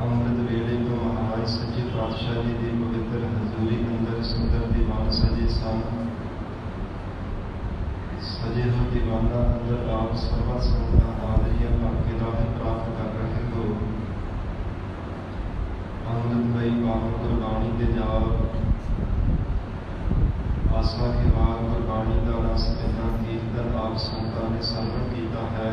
ਅੰਮ੍ਰਿਤ ਵੇਲੇ ਤੋਂ ਮਹਾਰਾਜ ਸੱਚੇ ਪਾਤਸ਼ਾਹ ਜੀ ਦੀ ਪਵਿੱਤਰ ਹਜ਼ੂਰੀ ਅੰਦਰ ਸੁੰਦਰ ਦੀਵਾਨ ਸਜੇ ਸਨ। ਸਜੇ ਹੋਏ ਦੀਵਾਨਾਂ ਅੰਦਰ ਆਪ ਸਰਬੱਤ ਸੰਗਤਾਂ ਹਾਜ਼ਰੀਆਂ ਭਰ ਕੇ ਰਾਹ ਪ੍ਰਾਪਤ ਕਰ ਰਹੇ ਹੋ। ਅੰਮ੍ਰਿਤਮਈ ਪਾਵਨ ਗੁਰਬਾਣੀ ਦੇ ਜਾਪ ਆਸਾ ਕੇ ਵਾਰ ਗੁਰਬਾਣੀ ਦਾ ਰਸ ਬਿਨਾਂ ਕੀਰਤਨ ਆਪ ਸੰਗਤਾਂ ਨੇ ਸਰਵਣ ਕੀਤਾ ਹੈ।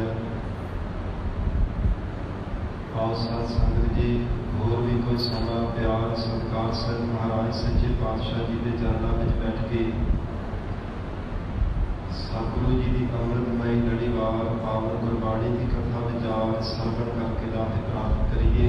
ਆਓ ਸਾਧ ਸੰਗਤ ਜੀ, ਹੋਰ ਵੀ ਕੋਈ ਸਮਾਂ ਪਿਆਰ ਸਤਿਕਾਰ ਸਹਿਤ ਮਹਾਰਾਜ ਸੱਚੇ ਪਾਤਸ਼ਾਹ ਜੀ ਦੇ ਚਰਨਾਂ ਵਿੱਚ ਬੈਠ ਕੇ ਸਤਿਗੁਰੂ ਜੀ ਦੀ ਅੰਮ੍ਰਿਤਮਈ ਲੜੀਵਾਰ ਪਾਵਨ ਗੁਰਬਾਣੀ ਦੀ ਕਥਾ ਵਿਚਾਰ ਸਰਵਣ ਕਰਕੇ ਰਾਹ ਪ੍ਰਾਪਤ ਕਰੀਏ।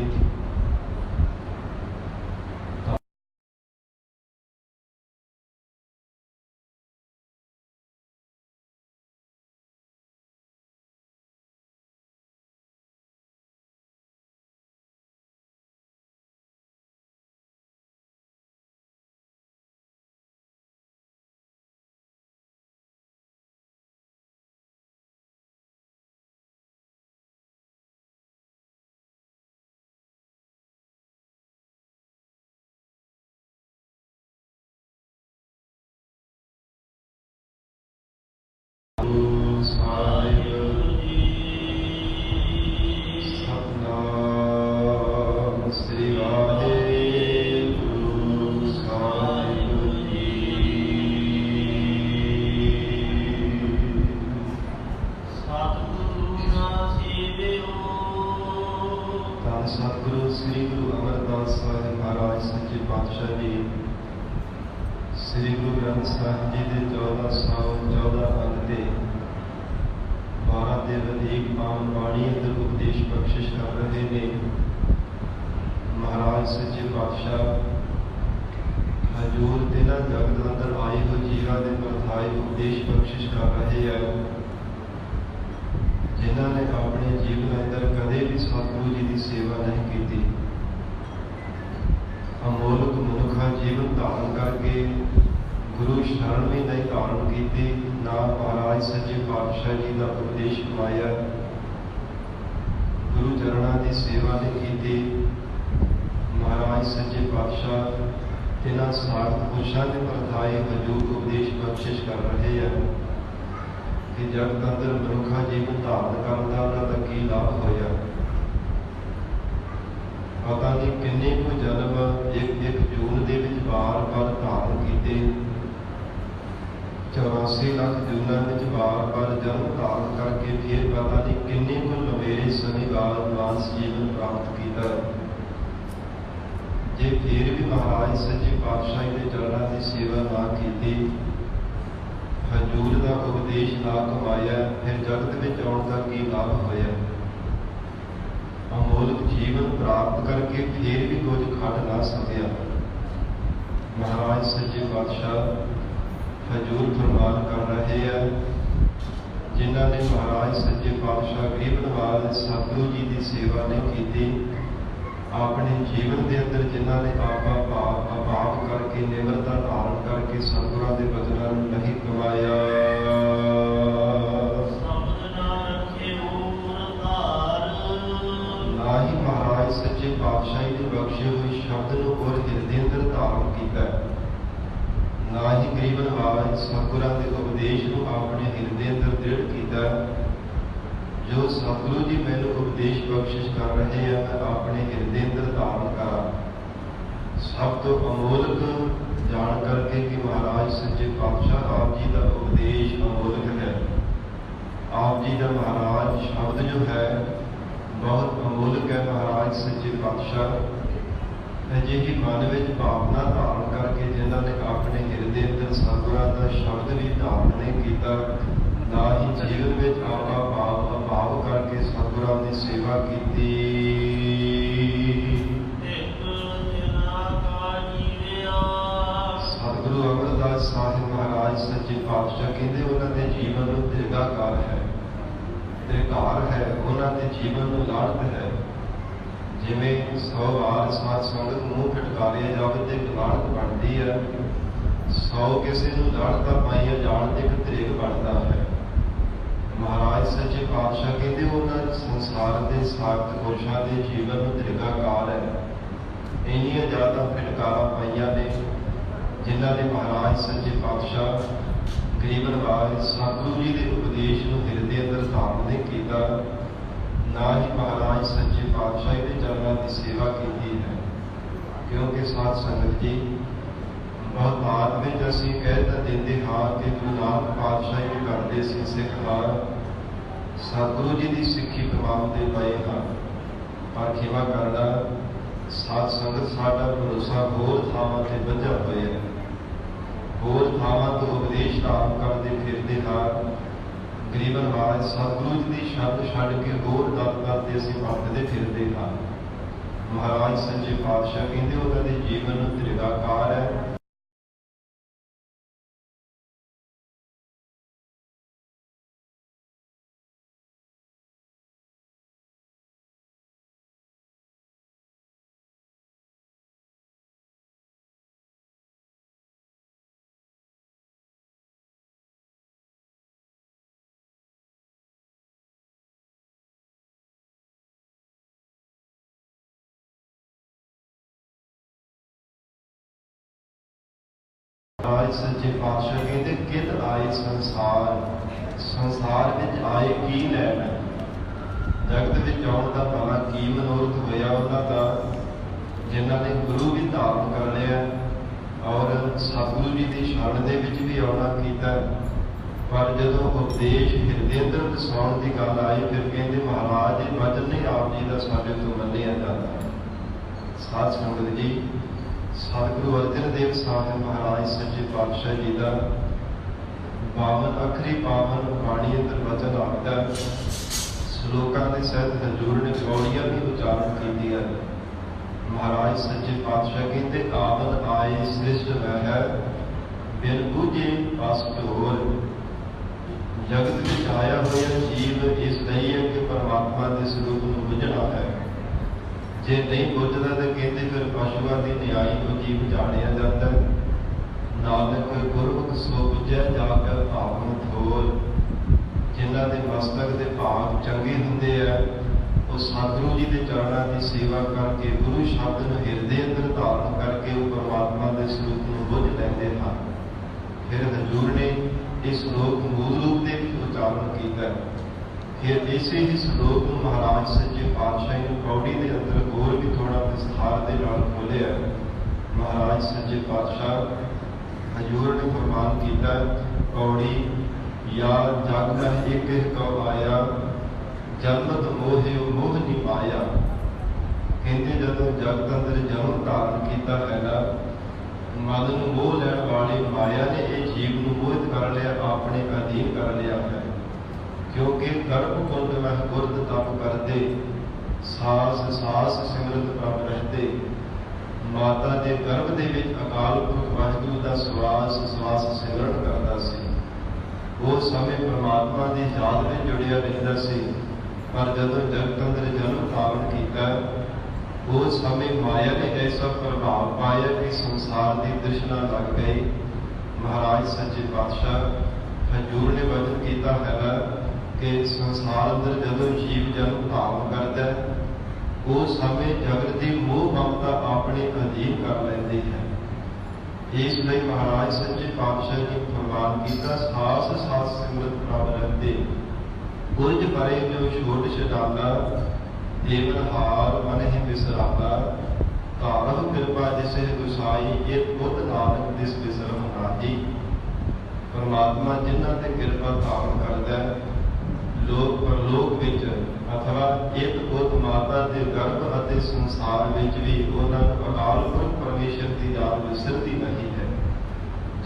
ਸਤਿਗੁਰੂ ਸ੍ਰੀ ਗੁਰੂ ਅਮਰਦਾਸ ਸਾਹਿਬ ਮਹਾਰਾਜ ਸੱਚੇ ਪਾਤਸ਼ਾਹ ਜੀ ਸ੍ਰੀ ਗੁਰੂ ਗ੍ਰੰਥ ਸਾਹਿਬ ਜੀ ਦੇ 1414 ਅੰਗ ਤੇ 12 ਦੇ ਵਧੇਕ ਪਾਵਨ ਬਾਣੀ ਅੰਦਰ ਉਪਦੇਸ਼ ਬਖਸ਼ਿਸ਼ ਕਰ ਰਹੇ ਨੇ। ਮਹਾਰਾਜ ਸੱਚੇ ਪਾਤਸ਼ਾਹ ਹਜ਼ੂਰ ਤਿੰਨਾਂ ਜਗਤ ਅੰਦਰ ਆਏ ਹੋ ਜੀਵਾਂ ਦੇ ਪਰਥਾਏ ਉਪਦੇਸ਼ ਬਖਸ਼ਿਸ਼ ਕਰ ਰਹੇ ਹੈ, ਜਿਨ੍ਹਾਂ ਨੇ ਆਪਣੇ ਜੀਵਨ ਅੰਦਰ ਕਦੇ ਵੀ ਸਤਿਗੁਰੂ ਜੀ ਦੀ ਸੇਵਾ ਨਹੀਂ ਕੀਤੀ। ਅਮੋਲਕ ਮਨੁੱਖਾ ਜੀਵਨ ਧਾਰਨ ਕਰਕੇ ਗੁਰੂ ਸ਼ਰਨ ਵੀ ਨਹੀਂ ਧਾਰਨ ਕੀਤੀ, ਨਾ ਮਹਾਰਾਜ ਸੱਚੇ ਪਾਤਸ਼ਾਹ ਜੀ ਦਾ ਉਪਦੇਸ਼ ਕਮਾਇਆ, ਗੁਰੂ ਚਰਨਾਂ ਦੀ ਸੇਵਾ ਨਹੀਂ ਕੀਤੀ। ਮਹਾਰਾਜ ਸੱਚੇ ਪਾਤਸ਼ਾਹ ਇਹਨਾਂ ਸਾਰਥ ਪੁਰਸ਼ਾਂ ਦੇ ਪਰਥਾਏ ਹਜ਼ੂਰ ਉਪਦੇਸ਼ ਬਖਸ਼ਿਸ਼ ਕਰ ਰਹੇ ਹੈ ਕਿ ਜਗਤ ਅੰਦਰ ਮਨੁੱਖਾ ਜੀਵਨ ਧਾਰਨ ਕਰਨ ਦਾ ਉਹਨਾਂ ਦਾ ਕੀ ਲਾਭ ਹੋਇਆ। ਪਤਾ ਨਹੀਂ ਕਿੰਨੇ ਕੁ ਜਨਮ ਇੱਕ ਜੂਨ ਦੇ ਵਿੱਚ ਵਾਰ-ਵਾਰ ਧਾਰਨ ਕੀਤੇ, 84 ਲੱਖ ਜੂਨਾਂ ਵਿੱਚ ਵਾਰ-ਵਾਰ ਜਨਮ ਧਾਰਨ ਕਰਕੇ ਫਿਰ ਪਤਾ ਨਹੀਂ ਕਿੰਨੇ ਕੁ ਲਵੇਰੇ ਸ਼ਨੀਵਾਰ ਮਾਨਸ ਜੀਵਨ ਪ੍ਰਾਪਤ ਕੀਤਾ। ਜੇ ਫਿਰ ਵੀ ਮਹਾਰਾਜ ਸੱਚੇ ਪਾਤਸ਼ਾਹ ਦੇ ਚਰਨਾਂ ਦੀ ਸੇਵਾ ਨਾ ਕੀਤੀ, ਹਜ਼ੂਰ ਦਾ ਉਪਦੇਸ਼ ਨਾ ਕਮਾਇਆ, ਫਿਰ ਜਗਤ ਵਿੱਚ ਆਉਣ ਦਾ ਕੀ ਲਾਭ ਹੋਇਆ। ਅਮੋਲਕ ਜੀਵਨ ਪ੍ਰਾਪਤ ਕਰਕੇ ਫਿਰ ਵੀ ਕੁਝ ਖੱਟ ਨਾ ਸਕਿਆ। ਮਹਾਰਾਜ ਸੱਚੇ ਪਾਤਸ਼ਾਹ ਹਜ਼ੂਰ ਫਰਮਾਨ ਕਰ ਰਹੇ ਹੈ, ਜਿਨ੍ਹਾਂ ਨੇ ਮਹਾਰਾਜ ਸੱਚੇ ਪਾਤਸ਼ਾਹ ਗਰੀਬ ਨਵਾਜ਼ ਸਤਿਗੁਰੂ ਜੀ ਦੀ ਸੇਵਾ ਨਹੀਂ ਕੀਤੀ, ਆਪਣੇ ਜੀਵਨ ਦੇ ਅੰਦਰ ਜਿਨ੍ਹਾਂ ਨੇ ਆਪਾ ਭਾਵ ਕਰਕੇ ਨਿਮਰਤਾ ਧਾਰਨ ਕਰਕੇ ਸਤਿਗੁਰਾਂ ਦੇ ਬਚਨਾਂ ਨੂੰ ਨਹੀਂ ਕਮਾਇਆ। ਨਾ ਹੀ ਮਹਾਰਾਜ ਸੱਚੇ ਪਾਤਸ਼ਾਹ ਦੀ ਬਖਸ਼ੇ ਹੋਏ ਸ਼ਬਦ ਨੂੰ ਔਰ ਹਿਰਦੇ ਅੰਦਰ ਧਾਰਨ ਕੀਤਾ, ਨਾ ਹੀ ਗਰੀਬ ਨਵਾਜ਼ ਸਤਿਗੁਰਾਂ ਦੇ ਉਪਦੇਸ਼ ਨੂੰ ਆਪਣੇ ਹਿਰਦੇ ਅੰਦਰ ਦ੍ਰਿੜ ਕੀਤਾ। ਜੋ ਸਤਿਗੁਰੂ ਜੀ ਮੈਨੂੰ ਉਪਦੇਸ਼ ਬਖਸ਼ਿਸ਼ ਕਰ ਰਹੇ ਆ, ਮੈਂ ਆਪਣੇ ਹਿਰਦੇ ਅੰਦਰ ਧਾਰਨ ਕਰਾਂ। ਸਭ ਤੋਂ ਅਮੋਲਕ ਜਾਣ ਕਰਕੇ ਕਿ ਮਹਾਰਾਜ ਸੱਚੇ ਪਾਤਸ਼ਾਹ ਆਪ ਜੀ ਦਾ ਉਪਦੇਸ਼ ਅਮੋਲਕ ਹੈ। ਆਪ ਜੀ ਦਾ ਮਹਾਰਾਜ ਸ਼ਬਦ ਜੋ ਹੈ ਬਹੁਤ ਅਮੋਲਕ ਹੈ। ਮਹਾਰਾਜ ਸੱਚੇ ਪਾਤਸ਼ਾਹ ਅਜਿਹੀ ਮਨ ਵਿੱਚ ਭਾਵਨਾ ਧਾਰਨ ਕਰਕੇ ਜਿਨ੍ਹਾਂ ਨੇ ਆਪਣੇ ਹਿਰਦੇ ਅੰਦਰ ਸਤਿਗੁਰਾਂ ਦਾ ਸ਼ਬਦ ਵੀ ਧਾਰਨ ਨਹੀਂ ਕੀਤਾ, ਨਾ ਹੀ ਜੀਵਨ ਵਿੱਚ ਆਪਾ ਭਾਵ ਕਰਕੇ ਸਤਿਗੁਰਾਂ ਦੀ ਸੇਵਾ ਕੀਤੀ। ਸਤਿਗੁਰੂ ਅਮਰਦਾਸ ਸਾਹਿਬ ਮਹਾਰਾਜ ਸੱਚੇ ਪਾਤਸ਼ਾਹ ਕਹਿੰਦੇ ਉਹਨਾਂ ਦੇ ਜੀਵਨ ਨੂੰ ਦੀਰਘਾਕਾਰ ਹੈ, ਤ੍ਰਿਕਾਰ ਹੈ, ਉਹਨਾਂ ਦੇ ਜੀਵਨ ਨੂੰ ਲਾੜਤ ਹੈ। ਜਿਵੇਂ 100 ਵਾਰ ਸਾਧ ਸੰਗਤ ਮੂੰਹ ਫਟਕਾਰਿਆ ਜਾਵੇ ਤੇ ਇੱਕ ਲਾੜਤ ਬਣਦੀ ਹੈ, 100 ਕਿਸੇ ਨੂੰ ਲਾੜਤਾ ਪਾਈਆ ਜਾਣ ਤੇ ਇੱਕ ਤ੍ਰਿਗ ਬਣਦਾ ਹੈ। ਮਹਾਰਾਜ ਸੱਚੇ ਪਾਤਸ਼ਾਹ ਕਹਿੰਦੇ ਉਹਨਾਂ ਸੰਸਾਰ ਦੇ ਸਾਖਤ ਪੁਰਸ਼ਾਂ ਦੇ ਜੀਵਨ ਨੂੰ ਤਰੀਕਾਕਾਰ ਹੈ। ਇੰਨੀਆਂ ਜ਼ਿਆਦਾ ਫਿਟਕਾਰਾਂ ਪਾਈਆਂ ਨੇ ਜਿਨ੍ਹਾਂ ਨੇ ਮਹਾਰਾਜ ਸੱਚੇ ਪਾਤਸ਼ਾਹ ਗਰੀਬ ਨਿਵਾਜ ਸਤਿਗੁਰੂ ਜੀ ਦੇ ਉਪਦੇਸ਼ ਨੂੰ ਹਿਰਦੇ ਅੰਦਰ ਧਾਰਨ ਨਹੀਂ ਕੀਤਾ, ਨਾ ਹੀ ਮਹਾਰਾਜ ਸੱਚੇ ਪਾਤਸ਼ਾਹ ਦੇ ਚਰਨਾਂ ਦੀ ਸੇਵਾ ਕੀਤੀ ਹੈ। ਕਿਉਂਕਿ ਸਾਧ ਸੰਗਤ ਜੀ, ਬਹੁਤਾਤ ਵਿੱਚ ਅਸੀਂ ਕਹਿ ਤਾਂ ਦਿੰਦੇ ਹਾਂ ਕਿ ਗੁਰੂ ਨਾਨਕ ਪਾਤਸ਼ਾਹ ਜੀ ਕਰਦੇ ਸੀ ਸਿੱਖ ਹਾਰ, ਸਤਿਗੁਰੂ ਜੀ ਦੀ ਸਿੱਖੀ ਪ੍ਰਮਾਣ ਦੇ ਪਏ ਹਾਂ। ਪਰ ਖਿਮਾ ਕਰਨਾ ਸਾਧ ਸੰਗਤ, ਸਾਡਾ ਭਰੋਸਾ ਹੋਰ ਥਾਵਾਂ ਤੇ ਬੱਝਾ ਹੋਇਆ ਹੈ। ਹੋਰ ਥਾਵਾਂ ਤੋਂ ਉਪਦੇਸ਼ ਧਾਰਨ ਕਰਦੇ ਫਿਰਦੇ ਹਾਂ। ਗਰੀਬ ਨਿਵਾਜ ਸਤਿਗੁਰੂ ਜੀ ਦੀ ਸ਼ਬਦ ਛੱਡ ਕੇ ਹੋਰ ਦਰ ਤੇ ਅਸੀਂ ਵਰਤਦੇ ਫਿਰਦੇ ਹਾਂ। ਮਹਾਰਾਜ ਸੱਚੇ ਪਾਤਸ਼ਾਹ ਕਹਿੰਦੇ ਉਹਨਾਂ ਦੇ ਜੀਵਨ ਨੂੰ ਤਰੀਕਾਕਾਰ ਹੈ। ਮਹਾਰਾਜ ਸੱਚੇ ਪਾਤਸ਼ਾਹ ਕਹਿੰਦੇ ਕਿਤ ਆਏ ਸੰਸਾਰ, ਸੰਸਾਰ ਵਿੱਚ ਆਏ ਕੀ ਲੈਣਾ। ਜਗਤ ਵਿੱਚ ਆਉਣ ਦਾ ਭਲਾ ਕੀ ਮਨੋਰਥ ਹੋਇਆ ਉਹਨਾਂ ਦਾ, ਜਿਨ੍ਹਾਂ ਨੇ ਗੁਰੂ ਵੀ ਧਾਰਨ ਕਰ ਲਿਆ ਔਰ ਸਤਿਗੁਰੂ ਜੀ ਦੀ ਸ਼ਰਨ ਦੇ ਵਿੱਚ ਵੀ ਆਉਣਾ ਕੀਤਾ। ਪਰ ਜਦੋਂ ਉਪਦੇਸ਼ ਹਿਰਦੇ ਅੰਦਰ ਵਸਾਉਣ ਦੀ ਗੱਲ ਆਈ, ਫਿਰ ਕਹਿੰਦੇ ਮਹਾਰਾਜ ਇਹ ਵਚਨ ਨਹੀਂ ਆਪ ਜੀ ਦਾ ਸਾਡੇ ਤੋਂ ਮੰਨਿਆ ਜਾਂਦਾ। ਸਾਧ ਸੰਗਤ ਜੀ, ਸਤਿਗੁਰੂ ਅਰਜਨ ਦੇਵ ਸਾਹਿਬ ਮਹਾਰਾਜ ਸੱਚੇ ਪਾਤਸ਼ਾਹ ਜੀ ਦਾ 52 ਅੱਖਰੀ ਪਾਵਨ ਬਾਣੀ ਅੰਦਰ ਵਚਨ ਆਖਦਾ। ਸ਼ਲੋਕਾਂ ਦੇ ਸਹਿਤ ਹਜ਼ੂਰ ਨੇ ਪੌੜੀਆਂ ਵੀ ਉਚਾਰਨ ਕੀਤੀਆਂ। ਮਹਾਰਾਜ ਸੱਚੇ ਪਾਤਸ਼ਾਹ ਕਹਿੰਦੇ ਆਵਨ ਆਏ ਸ੍ਰਿਸ਼ਟ ਹੈ ਬਿਨ ਬੂਝੇ ਬਸ ਢੋਰ। ਜਗਤ ਵਿੱਚ ਆਇਆ ਹੋਇਆ ਜੀਵ ਇਸ ਲਈ ਹੈ ਕਿ ਪਰਮਾਤਮਾ ਦੇ ਸਰੂਪ ਨੂੰ ਬੁੱਝਣਾ ਹੈ। ਜੇ ਨਹੀਂ ਬੁੱਝਦਾ ਤਾਂ ਕਹਿੰਦੇ ਫਿਰ ਪਸ਼ੂਆਂ ਦੀ ਨਿਆਈ ਨੂੰ ਜੀਵ ਜਾਣਿਆ ਜਾਂਦਾ। ਨਾਨਕ ਗੁਰਮੁਖ ਸੋ ਬੁੱਝਿਆ ਜਾ ਕੇ ਭਾਵਨ ਥੋਰ। ਜਿਨ੍ਹਾਂ ਦੇ ਮਸਤਕ ਦੇ ਭਾਗ ਚੰਗੇ ਹੁੰਦੇ ਆ, ਉਹ ਸਤਿਗੁਰੂ ਜੀ ਦੇ ਚਰਨਾਂ ਦੀ ਸੇਵਾ ਕਰਕੇ ਗੁਰੂ ਸ਼ਬਦ ਨੂੰ ਹਿਰਦੇ ਅੰਦਰ ਧਾਰਨ ਕਰਕੇ ਉਹ ਪਰਮਾਤਮਾ ਦੇ ਸਰੂਪ ਨੂੰ ਬੁੱਝ ਲੈਂਦੇ ਹਨ। ਫਿਰ ਹਜ਼ੂਰ ਨੇ ਇਸ ਸ਼ਲੋਕ ਮੂਲ ਰੂਪ ਦੇ ਵਿੱਚ ਉਚਾਰਨ ਕੀਤਾ। ਫਿਰ ਇਸੇ ਹੀ ਸ਼ਲੋਕ ਨੂੰ ਮਹਾਰਾਜ ਸੱਚੇ ਪਾਤਸ਼ਾਹ ਨੂੰ ਪੌੜੀ ਦੇ ਅੰਦਰ ਹੋਰ ਵੀ ਥੋੜਾ ਵਿਸਥਾਰ ਦੇ ਨਾਲ ਖੋਲਿਆ। ਮਹਾਰਾਜ ਸੱਚੇ ਪਾਤਸ਼ਾਹ ਹਜ਼ੂਰ ਨੇ ਫਰਮਾਨ ਕੀਤਾ, ਪੌੜੀ ਯਾ ਜਗ ਮਹਿ ਇੱਕ ਕਉ ਆਇਆ, ਜਨਮਤ ਮੋਹਿ ਮੋਹ ਨੀ ਪਾਇਆ। ਕਹਿੰਦੇ ਜਦੋਂ ਜਗਤ ਅੰਦਰ ਜਨਮ ਧਾਰਨ ਕੀਤਾ ਹੈ ਨਾ, ਮਨ ਨੂੰ ਮੋਹ ਲੈਣ ਵਾਲੀ ਮਾਇਆ ਨੇ ਇਹ ਜੀਵ ਨੂੰ ਮੋਹਿਤ ਕਰ ਲਿਆ, ਆਪਣੇ ਅਧੀਨ ਕਰ ਲਿਆ ਹੈ। ਕਿਉਂਕਿ ਗਰਭ ਕੁੰਡ ਮਹਿ ਗੁਰਦ ਤਪ ਕਰਦੇ, ਸਾਸ ਸਾਸ ਸਿਮਰਤ ਪ੍ਰਭ ਰਹਤੇ। ਮਾਤਾ ਦੇ ਗਰਭ ਦੇ ਵਿੱਚ ਅਕਾਲ ਪੁਰਖ ਵਾਹਿਗੁਰੂ ਦਾ ਸਵਾਸ ਸਵਾਸ ਸਿਮਰਨ ਕਰਦਾ ਸੀ। ਉਸ ਸਮੇਂ ਪਰਮਾਤਮਾ ਦੀ ਯਾਦ ਵਿੱਚ ਜੁੜਿਆ ਰਹਿੰਦਾ ਸੀ। ਪਰ ਜਦੋਂ ਜਗਤ ਅੰਦਰ ਜਨਮ ਧਾਰਨ ਕੀਤਾ, ਉਸ ਸਮੇਂ ਮਾਇਆ ਨੇ ਐਸਾ ਪ੍ਰਭਾਵ ਪਾਇਆ ਕਿ ਸੰਸਾਰ ਦੀ ਤ੍ਰਿਸ਼ਨਾ ਲੱਗ ਗਈ। ਮਹਾਰਾਜ ਸੱਚੇ ਪਾਤਸ਼ਾਹ ਹਜ਼ੂਰ ਨੇ ਵਚਨ ਕੀਤਾ ਹੈ ਕਿ ਸੰਸਾਰ ਅੰਦਰ ਜਦੋਂ ਜੀਵ ਜਨਮ ਧਾਰਨ ਕਰਦਾ, ਉਸ ਸਮੇਂ ਜਗਤ ਦੀ ਮੋਹ ਮਮਤਾ ਆਪਣੇ ਅਧੀਨ ਕਰ ਲੈਂਦੀ ਹੈ। ਇਸ ਲਈ ਮਹਾਰਾਜ ਸੱਚੇ ਪਾਤਸ਼ਾਹ ਨੇ ਫਰਮਾਨ ਕੀਤਾ, ਸਾਸ ਸਾਸ ਸਿਮਰਤ ਪ੍ਰਭ ਰਹਤੇ। ਗੁਰਜ ਪਰੇ ਜੋ ਛੋਟ ਛਡਾਲਾ, ਦੇਵਨ ਹਾਰ ਮਨ ਹੀ ਬਿਸਰਾਲਾ। ਧਾਰਮ ਕਿਰਪਾ ਜਿਸੇ ਗੁਸਾਈ, ਇਹ ਬੁੱਧ ਨਾਨਕ ਦਿਸ ਬਿਸਰਮ ਨਾਹੀ। ਪਰਮਾਤਮਾ ਜਿਨ੍ਹਾਂ ਤੇ ਕਿਰਪਾ ਧਾਰਨ ਕਰਦਾ, ਲੋਕ ਪਰਲੋਕ ਵਿੱਚ ਅਥਵਾ ਇੱਕ ਬੁੱਧ ਮਾਤਾ ਦੇ ਗਰਭ ਅਤੇ ਸੰਸਾਰ ਵਿੱਚ ਵੀ ਉਹਨਾਂ ਨੂੰ ਅਕਾਲ ਪੁਰਖ ਪਰਮੇਸ਼ਰ ਦੀ ਯਾਦ ਵਿਸਰਦੀ ਨਹੀਂ ਹੈ।